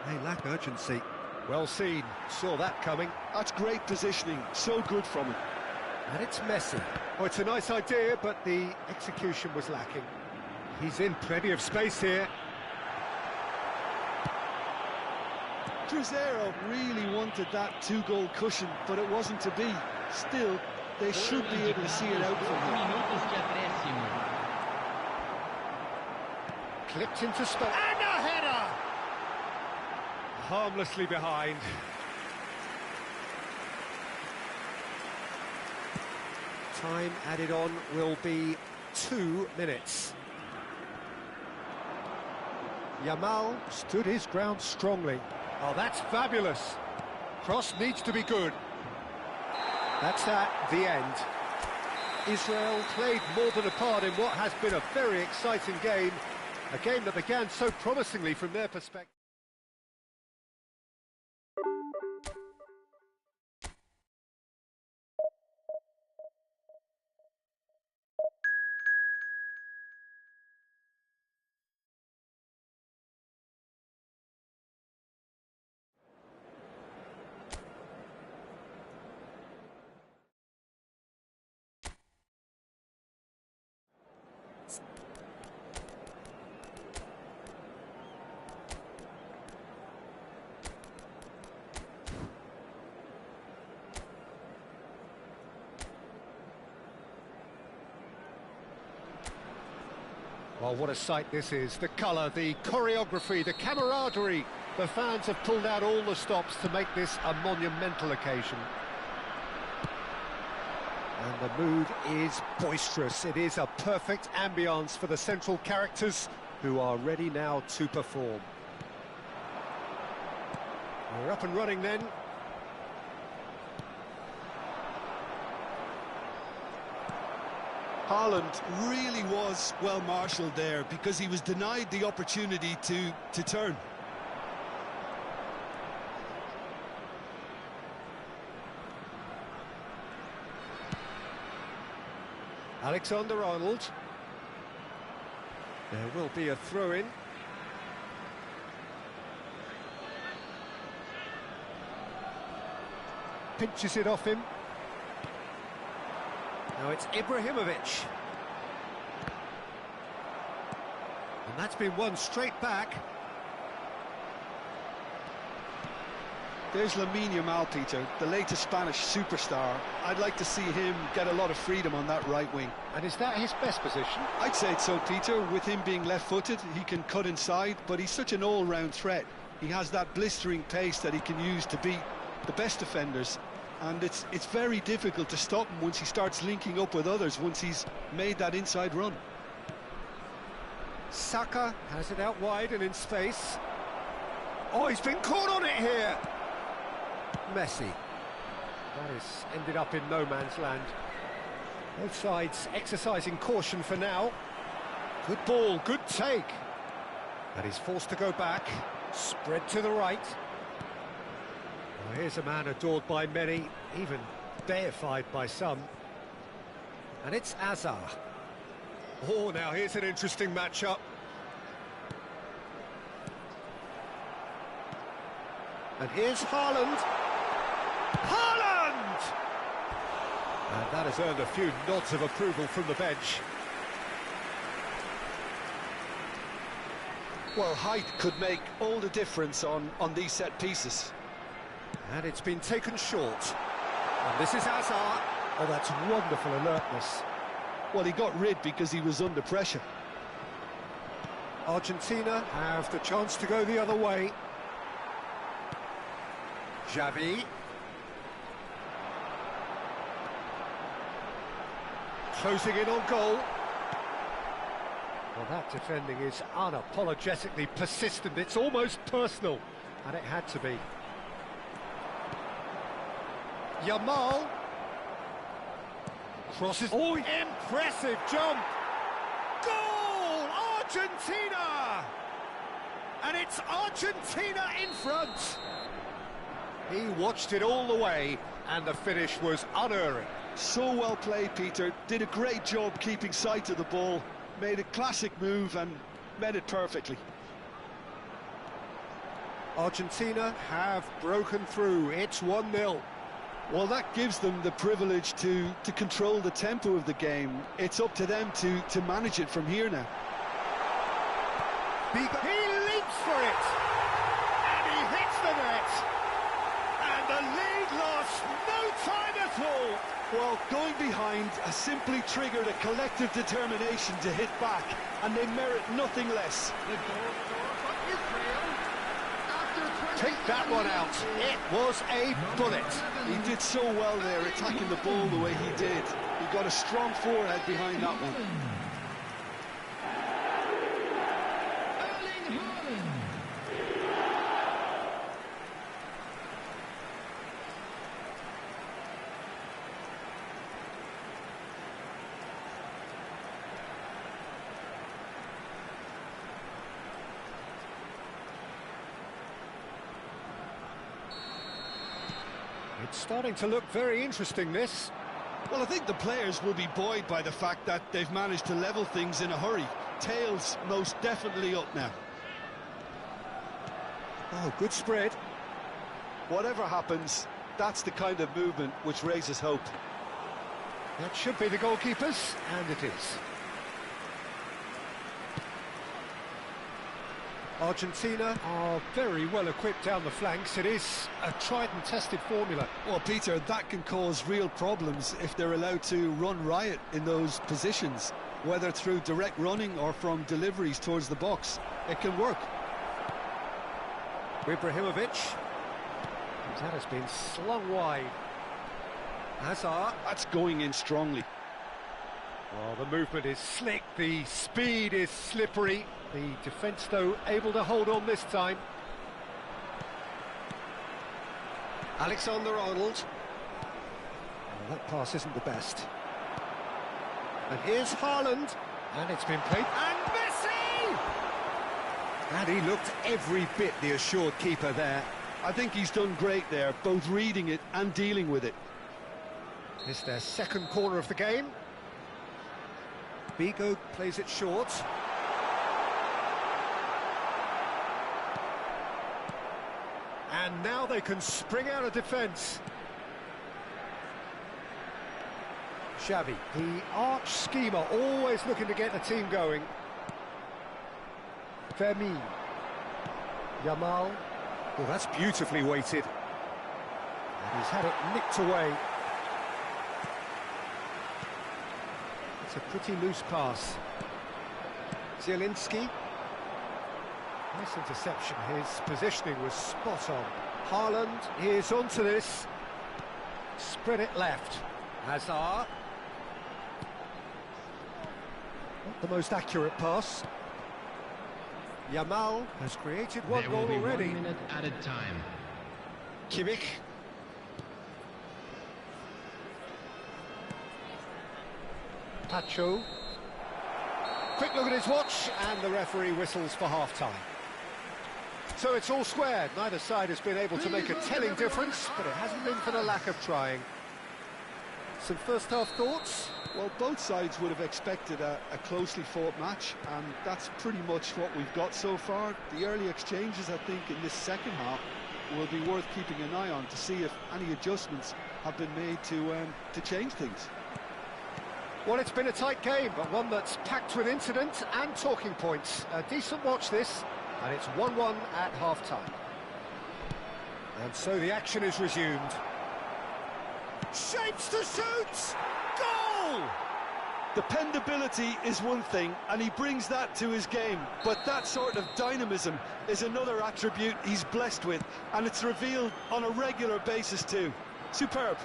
They lack urgency. Well seen, saw that coming. That's great positioning, so good from him. And it's Messi. Oh, it's a nice idea, but the execution was lacking. He's in plenty of space here. Cruzeiro really wanted that two-goal cushion, but it wasn't to be. Still, they should be able to see it out from here. Minutos de acréscimo. Clipped into space. And a header! Harmlessly behind. Time added on will be 2 minutes. Yamal stood his ground strongly. Oh, that's fabulous. Cross needs to be good. That's at the end. Israel played more than a part in what has been a very exciting game. A game that began so promisingly from their perspective. Well, what a sight this is. The colour, the choreography, the camaraderie. The fans have pulled out all the stops to make this a monumental occasion. And the mood is boisterous. It is a perfect ambience for the central characters who are ready now to perform. We're up and running then. Haaland really was well marshalled there because he was denied the opportunity to turn. Alexander-Arnold. There will be a throw-in. Pinches it off him. Now it's Ibrahimovic. And that's been won straight back. There's Lamine Yamal, Peter, the latest Spanish superstar. I'd like to see him get a lot of freedom on that right wing. And is that his best position? I'd say so, Peter. With him being left-footed, he can cut inside, but he's such an all-round threat. He has that blistering pace that he can use to beat the best defenders. And it's very difficult to stop him once he starts linking up with others, once he's made that inside run. Saka has it out wide and in space. Oh, he's been caught on it here. Messi. That has ended up in no man's land. Both sides exercising caution for now. Good ball, good take. And he's forced to go back. Spread to the right. Well, here's a man adored by many, even deified by some. And it's Azar. Oh, now here's an interesting matchup. And here's Haaland. Haaland! And that has earned a few nods of approval from the bench. Well, height could make all the difference on these set pieces. And it's been taken short. And this is Hazard. Oh, that's wonderful alertness. Well, he got rid because he was under pressure. Argentina have the chance to go the other way. Xavi. Closing in on goal. Well, that defending is unapologetically persistent. It's almost personal, and it had to be. Yamal. Crosses. Oh, impressive jump. Goal! Argentina! And it's Argentina in front. He watched it all the way, and the finish was unerring. So well played, Peter. Did a great job keeping sight of the ball. Made a classic move and made it perfectly. Argentina have broken through. It's 1-0. Well, that gives them the privilege to control the tempo of the game. It's up to them to manage it from here now. He leaps for it, and he hits the net, and the lead lost no time at all. Well, going behind has simply triggered a collective determination to hit back, and they merit nothing less. Pick that one out. It was a bullet. He did so well there, attacking the ball the way he did. He got a strong forehead behind that one. It's starting to look very interesting, this. Well, I think the players will be buoyed by the fact that they've managed to level things in a hurry. Tails most definitely up now. Oh, good spread. Whatever happens, that's the kind of movement which raises hope. That should be the goalkeeper's, and it is. Argentina are very well equipped down the flanks. It is a tried and tested formula. Well, Peter, that can cause real problems if they're allowed to run riot in those positions, whether through direct running or from deliveries towards the box. It can work. Ibrahimovic. That has been slung wide. Hazard. That's going in strongly. Well, the movement is slick, the speed is slippery. The defence, though, able to hold on this time. Alexander-Arnold. Oh, that pass isn't the best. And here's Haaland. And it's been played. And Messi! And he looked every bit the assured keeper there. I think he's done great there, both reading it and dealing with it. It's their second corner of the game. Bigo plays it short. And now they can spring out of defence. Xavi, the arch schemer, always looking to get the team going. Fermin. Yamal. Oh, that's beautifully weighted. And he's had it nicked away. It's a pretty loose pass. Zielinski. Nice interception. His positioning was spot on. Haaland is onto this. Spread it left. Hazard. Not the most accurate pass. Yamal has created one There goal will be already. 1 minute added time. Kimmich. Pacho. Quick look at his watch, and the referee whistles for half-time. So it's all squared. Neither side has been able to make a telling difference, but it hasn't been for the lack of trying. Some first-half thoughts? Well, both sides would have expected a closely fought match, and that's pretty much what we've got so far. The early exchanges, I think, in this second half will be worth keeping an eye on to see if any adjustments have been made to change things. Well, it's been a tight game, but one that's packed with incident and talking points. A decent watch, this, and it's 1-1 at half-time. And so the action is resumed. Shapes to shoot! Goal! Dependability is one thing, and he brings that to his game, but that sort of dynamism is another attribute he's blessed with, and it's revealed on a regular basis too. Superb.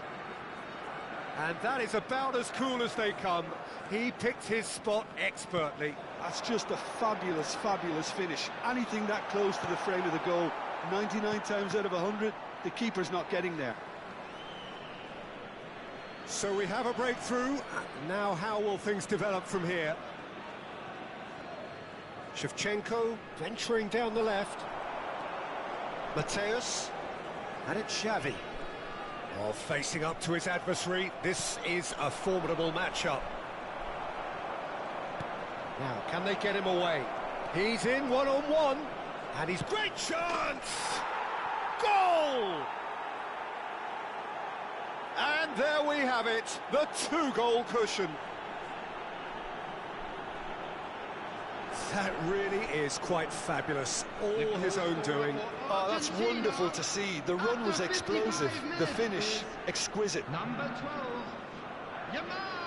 And that is about as cool as they come. He picked his spot expertly. That's just a fabulous, fabulous finish. Anything that close to the frame of the goal, 99 times out of 100, the keeper's not getting there. So we have a breakthrough. Now how will things develop from here? Shevchenko venturing down the left. Mateus. And it's Xavi. Oh, facing up to his adversary. This is a formidable matchup. Now, can they get him away? He's in one-on-one. And he's great chance! Goal! And there we have it, the two-goal cushion. That really is quite fabulous, all his own doing. Oh, that's wonderful to see. The run was explosive, the finish exquisite. Number 12, Yamal!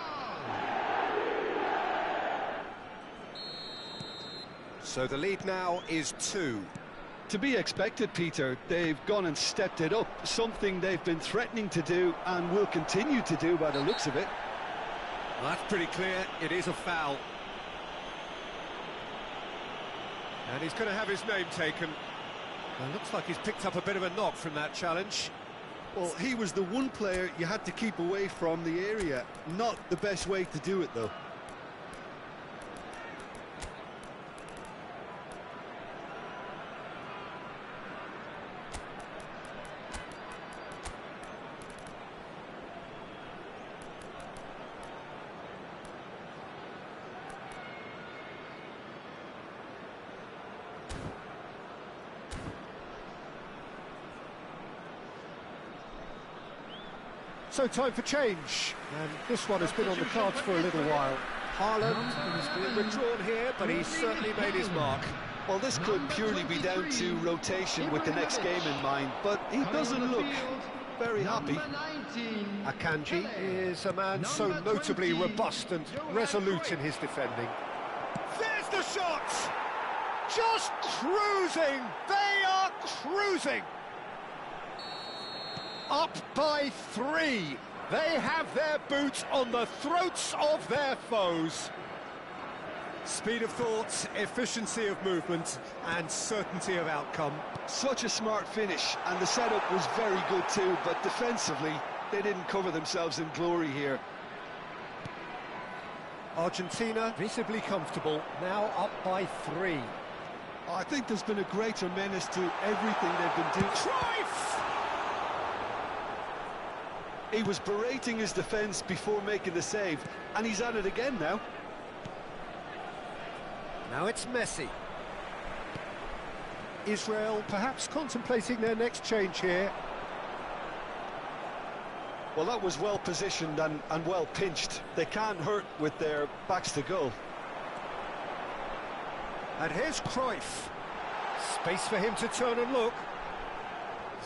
So the lead now is 2. To be expected, Peter. They've gone and stepped it up, something they've been threatening to do and will continue to do by the looks of it. Well, that's pretty clear, it is a foul. And he's going to have his name taken. It looks like he's picked up a bit of a knock from that challenge. Well, he was the one player you had to keep away from the area. Not the best way to do it, though. So time for change, and this one has been on the cards for a little while. Haaland has been withdrawn here, but he's certainly made his mark. Well, this could purely be down to rotation with the next game in mind, but he doesn't look very happy. Akanji is a man so notably robust and resolute in his defending. There's the shot! Just cruising! They are cruising! Up by 3. They have their boots on the throats of their foes. Speed of thought, efficiency of movement, and certainty of outcome. Such a smart finish, and the setup was very good too, but defensively, they didn't cover themselves in glory here. Argentina visibly comfortable, now up by 3. I think there's been a greater menace to everything they've been doing. Cruyff! He was berating his defence before making the save, and he's at it again now. Now it's Messi. Israel perhaps contemplating their next change here. Well, that was well positioned and well pinched. They can't hurt with their backs to goal. And here's Cruyff. Space for him to turn and look.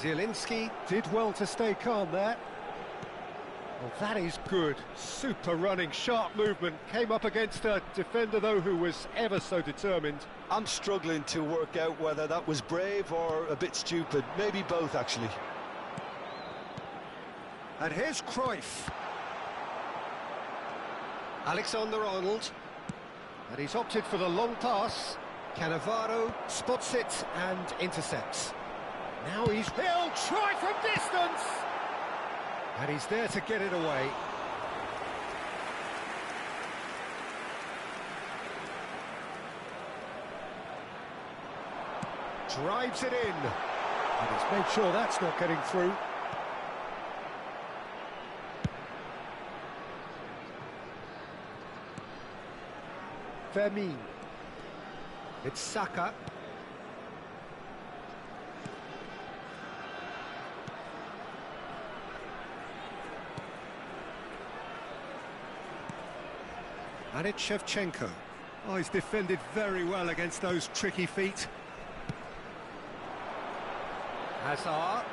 Zielinski did well to stay calm there. Well, that is good. Super running, sharp movement. Came up against a defender, though, who was ever so determined. I'm struggling to work out whether that was brave or a bit stupid. Maybe both, actually. And here's Cruyff. Alexander-Arnold. And he's opted for the long pass. Cannavaro spots it and intercepts. Now he'll try from distance! And he's there to get it away. Drives it in. And he's made sure that's not getting through. Fermin. It's Saka. And it's Shevchenko. Oh, he's defended very well against those tricky feet. Hazard.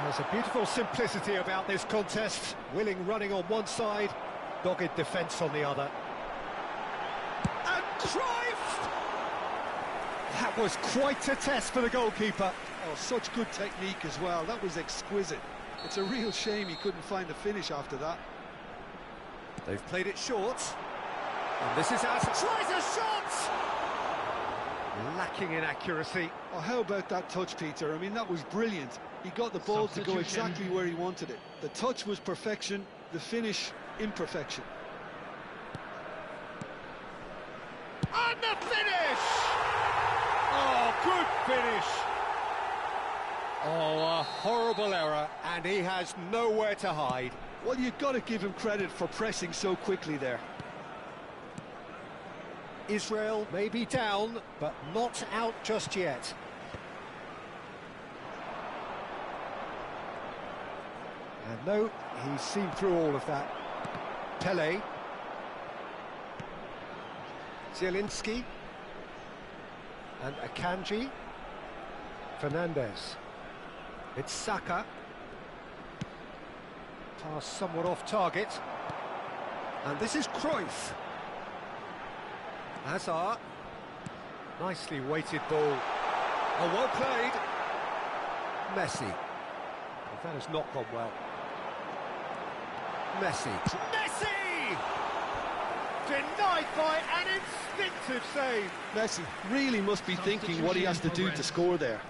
There's a beautiful simplicity about this contest. Willing running on one side, dogged defence on the other. And Cruyff! That was quite a test for the goalkeeper. Oh, such good technique as well. That was exquisite. It's a real shame he couldn't find a finish after that. They've played it short. And this is how tries a shot! Lacking in accuracy. Oh, how about that touch, Peter? I mean, that was brilliant. He got the ball to go exactly where he wanted it. The touch was perfection, the finish, imperfection. And the finish! Oh, good finish! Oh, a horrible error, and he has nowhere to hide. Well, you've got to give him credit for pressing so quickly there. Israel may be down, but not out just yet. And no, he's seen through all of that. Pele. Zielinski. And Akanji. Fernandez. It's Saka. Pass somewhat off target. And this is Cruyff. Hazard. Nicely weighted ball. Oh, well played. Messi. Well, that has not gone well. Messi. Messi! Denied by an instinctive save. Messi really must be thinking what he has to do to score there.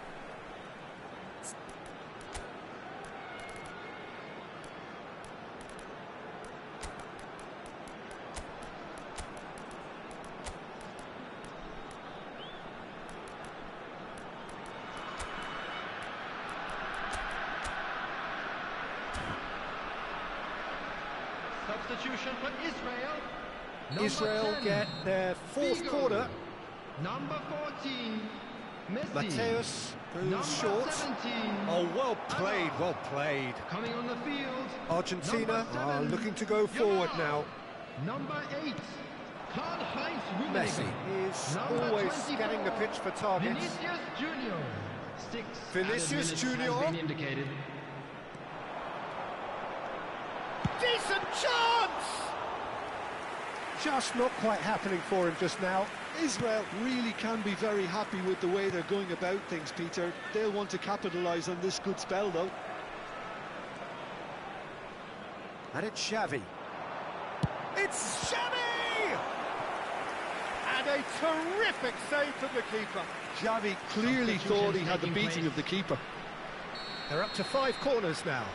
Substitution for Israel. Israel get their fourth corner. Number 14, Messi. Mateus goes Number short. 17. Oh, well played, well played. Coming on the field. Argentina Number are 7, looking to go forward now. Number 8, Karl-Heinz Messi Rummenigge. is Number always 24, scanning the pitch for targets. Vinicius Junior. 6 Vinicius added minutes Junior. has been indicated. Decent chance! Just not quite happening for him just now. Israel really can be very happy with the way they're going about things, Peter. They'll want to capitalise on this good spell, though. And it's Xavi. It's Xavi! And a terrific save from the keeper. Xavi clearly thought he had the beating of the keeper. They're up to 5 corners now.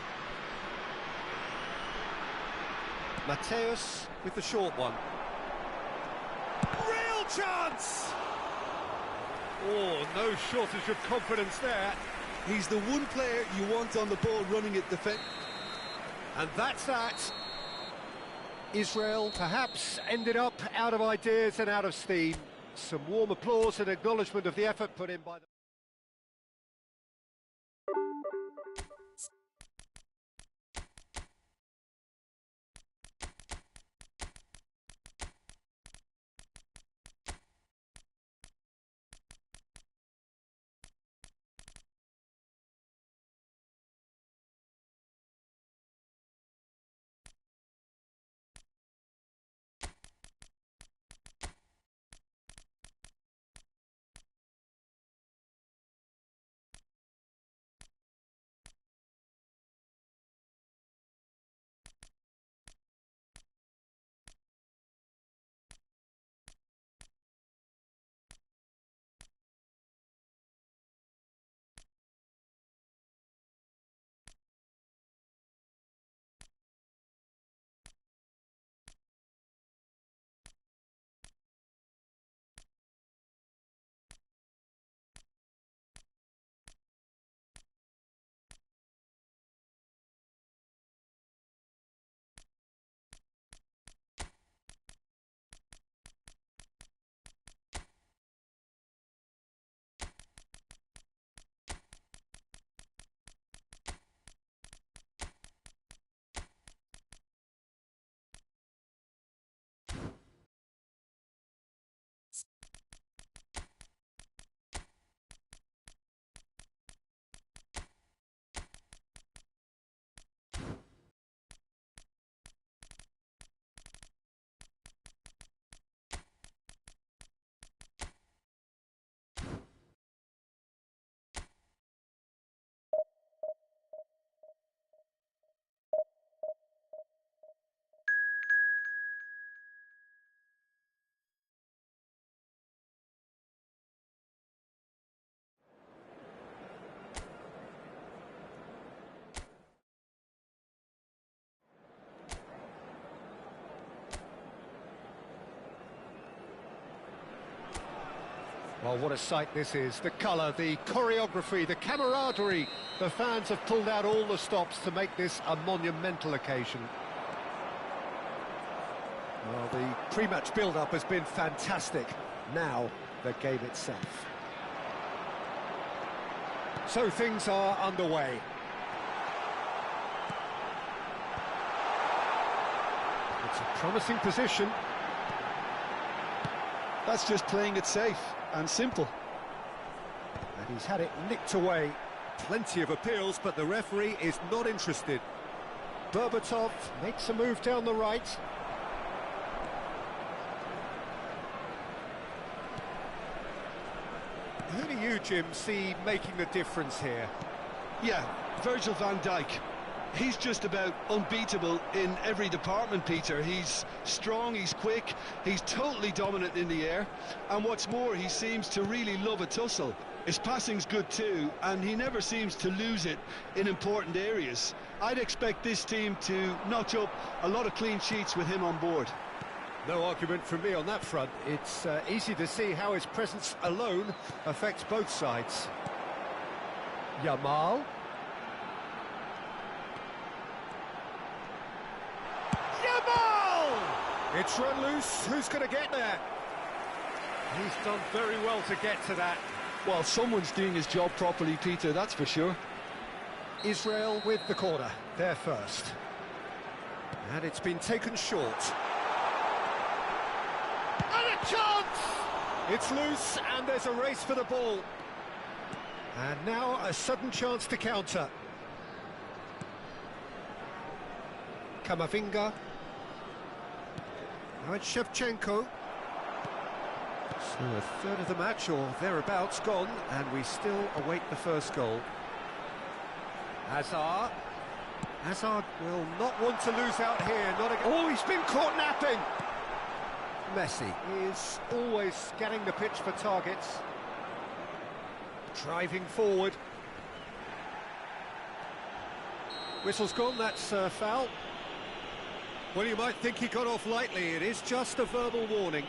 Mateus with the short one. Real chance! Oh, no shortage of confidence there. He's the one player you want on the ball running at defence. And that's that. Israel perhaps ended up out of ideas and out of steam. Some warm applause and acknowledgement of the effort put in by the... Well, what a sight this is. The colour, the choreography, the camaraderie. The fans have pulled out all the stops to make this a monumental occasion. Well, the pre-match build-up has been fantastic. Now, the game itself. So things are underway. It's a promising position. That's just playing it safe and simple. And he's had it nicked away. Plenty of appeals, but the referee is not interested. Berbatov makes a move down the right. Who do you, Jim, see making the difference here? Yeah, Virgil van Dijk. He's just about unbeatable in every department, Peter. He's strong, he's quick, he's totally dominant in the air, and what's more, he seems to really love a tussle. His passing's good too, and he never seems to lose it in important areas. I'd expect this team to notch up a lot of clean sheets with him on board. No argument from me on that front. It's easy to see how his presence alone affects both sides. Yamal. Yamal! It's run loose. Who's going to get there? He's done very well to get to that. Well, someone's doing his job properly, Peter, that's for sure. Israel with the corner, there first. And it's been taken short. And a chance! It's loose, and there's a race for the ball. And now a sudden chance to counter. Kamavinga. Now it's Shevchenko. So a third of the match, or thereabouts, gone, and we still await the first goal. Hazard. Hazard will not want to lose out here. Not again. Oh, he's been caught napping. Messi is always scanning the pitch for targets. Driving forward. Whistle's gone, that's a foul. Well, you might think he got off lightly. It is just a verbal warning.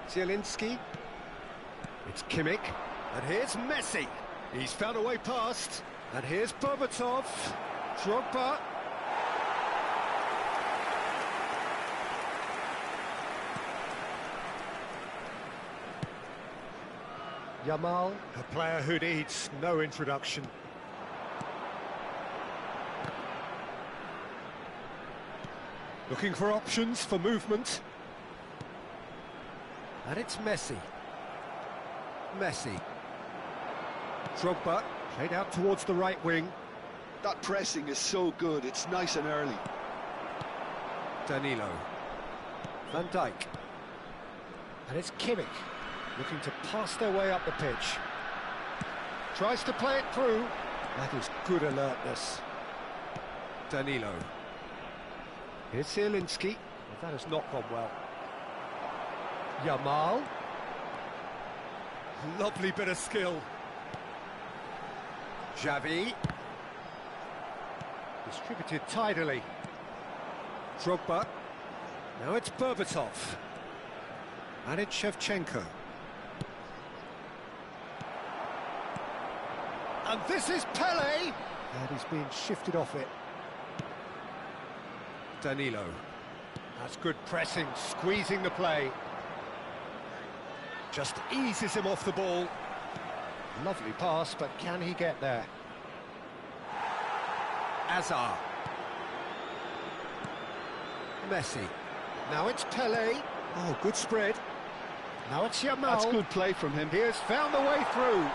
Zielinski. It's Kimmich. And here's Messi. He's found a way past. And here's Berbatov. Drogba. Yamal, a player who needs no introduction. Looking for options for movement. And it's Messi. Messi. Drogba, played out towards the right wing. That pressing is so good, it's nice and early. Danilo. Van Dijk. And it's Kimmich, looking to pass their way up the pitch. Tries to play it through. That is good alertness. Danilo. Here's Zielinski. That has not gone well. Yamal. Lovely bit of skill. Xavi. Distributed tidily. Drogba. Now it's Berbatov. And it's Shevchenko. And this is Pele! And he's being shifted off it. Danilo. That's good pressing, squeezing the play. Just eases him off the ball. Lovely pass, but can he get there? Hazard. Messi. Now it's Pele. Oh, good spread. Now it's Yamal. That's good play from him. He has found the way through.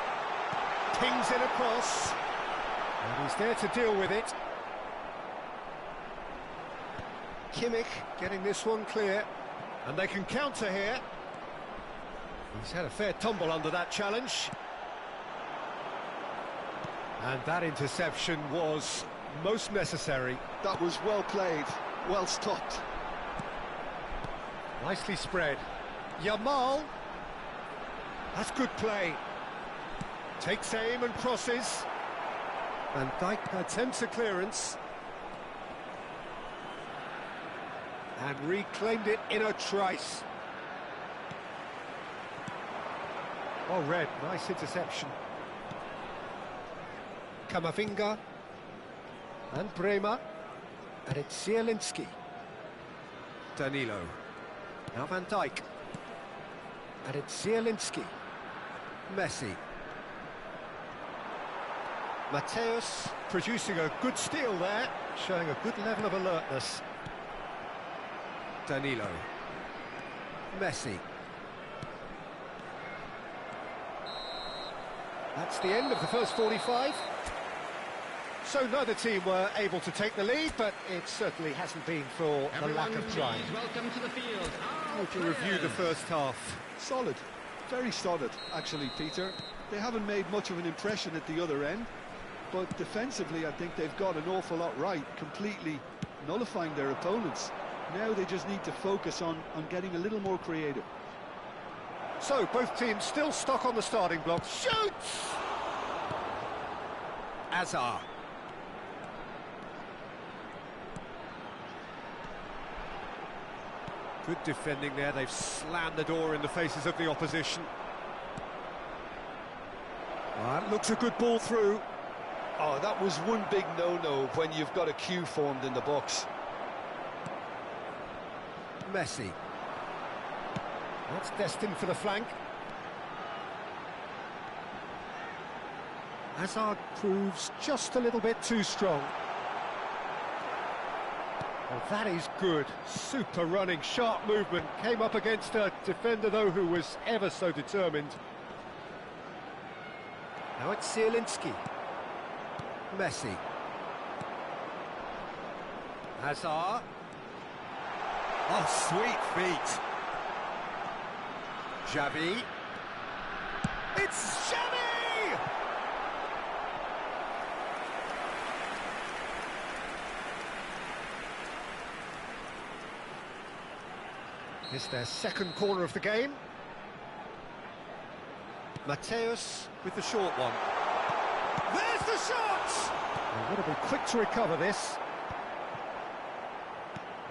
Pings it across. And he's there to deal with it. Kimmich getting this one clear. And they can counter here. He's had a fair tumble under that challenge. And that interception was most necessary. That was well played, well stopped. Nicely spread. Yamal. That's good play. Takes aim and crosses. Van Dijk attempts a clearance. And reclaimed it in a trice. Well read, nice interception. Kamavinga. And Bremer. And it's Zielinski. Danilo. Now Van Dijk. And it's Zielinski. Messi. Mateus producing a good steal there, showing a good level of alertness. Danilo. Messi. That's the end of the first 45. So neither team were able to take the lead, but it certainly hasn't been for the lack of trying. Welcome to the field. How would you review the first half? Solid. Very solid, actually, Peter. They haven't made much of an impression at the other end, but defensively I think they've got an awful lot right, completely nullifying their opponents. Now they just need to focus on getting a little more creative. So, both teams still stuck on the starting block. Shoots! Azar. Good defending there. They've slammed the door in the faces of the opposition. That looks a good ball through. Oh, that was one big no-no when you've got a queue formed in the box. Messi. That's destined for the flank. Hazard proves just a little bit too strong. Well, that is good. Super running, sharp movement. Came up against a defender, though, who was ever so determined. Now it's Zielinski. Messi. Hazard. Oh, sweet feet. Xavi. It's Xavi! It's their second corner of the game. Mateus with the short one. There's the shot! They've got to be quick to recover this.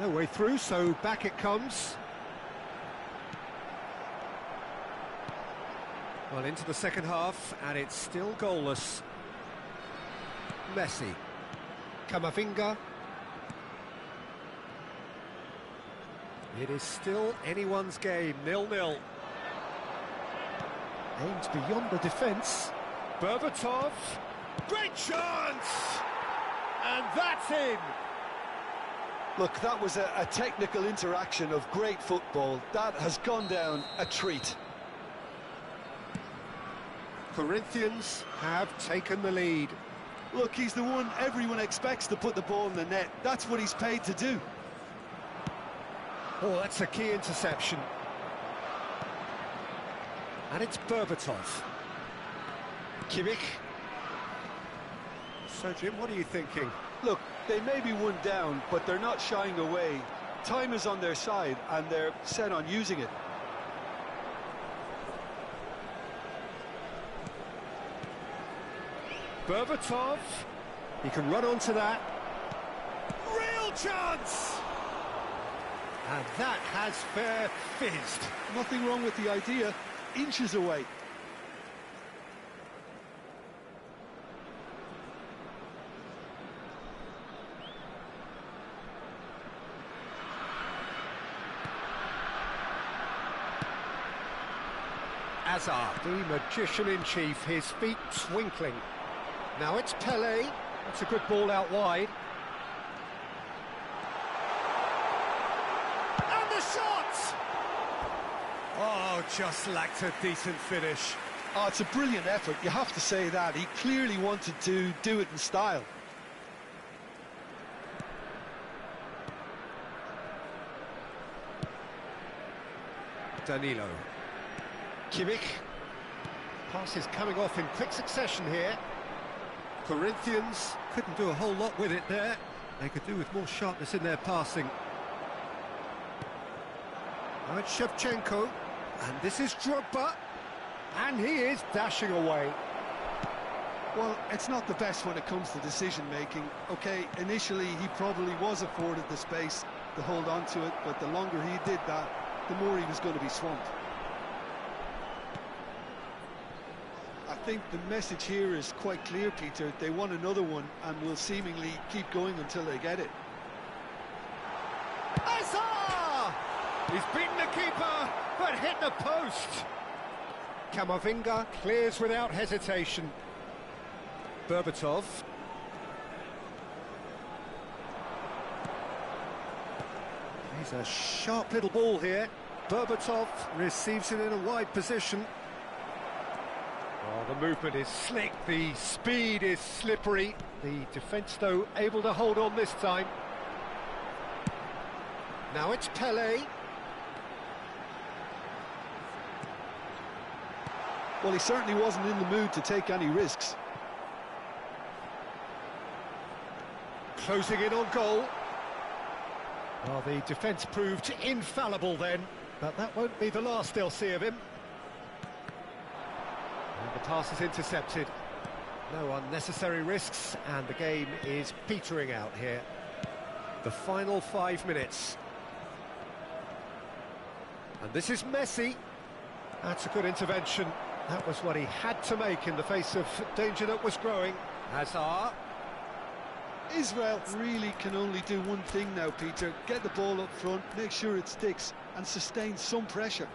No way through, so back it comes. Well, into the second half, and it's still goalless. Messi. Camavinga. It is still anyone's game, 0-0. Aims beyond the defence. Berbatov. Great chance! And that's in! Look, that was a technical interaction of great football. That has gone down a treat. Corinthians have taken the lead. Look, he's the one everyone expects to put the ball in the net. That's what he's paid to do. Oh, that's a key interception. And it's Berbatov. Kimmich. So, Jim, what are you thinking? Look, they may be one down, but they're not shying away. Time is on their side, and they're set on using it. Berbatov. He can run onto that. Real chance! And that has fair fizzed. Nothing wrong with the idea. Inches away. Hazard, the magician-in-chief, his feet twinkling. Now it's Pelé. That's a good ball out wide. And the shot! Oh, just lacked a decent finish. Oh, it's a brilliant effort, you have to say that. He clearly wanted to do it in style. Danilo. Kimmich. Passes coming off in quick succession here. Corinthians couldn't do a whole lot with it there. They could do with more sharpness in their passing. Now it's Shevchenko. And this is Drogba. And he is dashing away. Well, it's not the best when it comes to decision-making. OK, initially he probably was afforded the space to hold on to it, but the longer he did that, the more he was going to be swamped. I think the message here is quite clear, Peter. They want another one and will seemingly keep going until they get it. Hazard! He's beaten the keeper, but hit the post. Camavinga clears without hesitation. Berbatov. He's a sharp little ball here. Berbatov receives it in a wide position. Oh, the movement is slick, the speed is slippery. The defence, though, able to hold on this time. Now it's Pelé. Well, he certainly wasn't in the mood to take any risks. Closing in on goal. Well, the defence proved infallible then, but that won't be the last they'll see of him. And the pass is intercepted. No unnecessary risks, and the game is petering out here. The final 5 minutes. And this is Messi. That's a good intervention. That was what he had to make in the face of danger that was growing. Hazard. Israel really can only do one thing now, Peter. Get the ball up front, make sure it sticks, and sustain some pressure.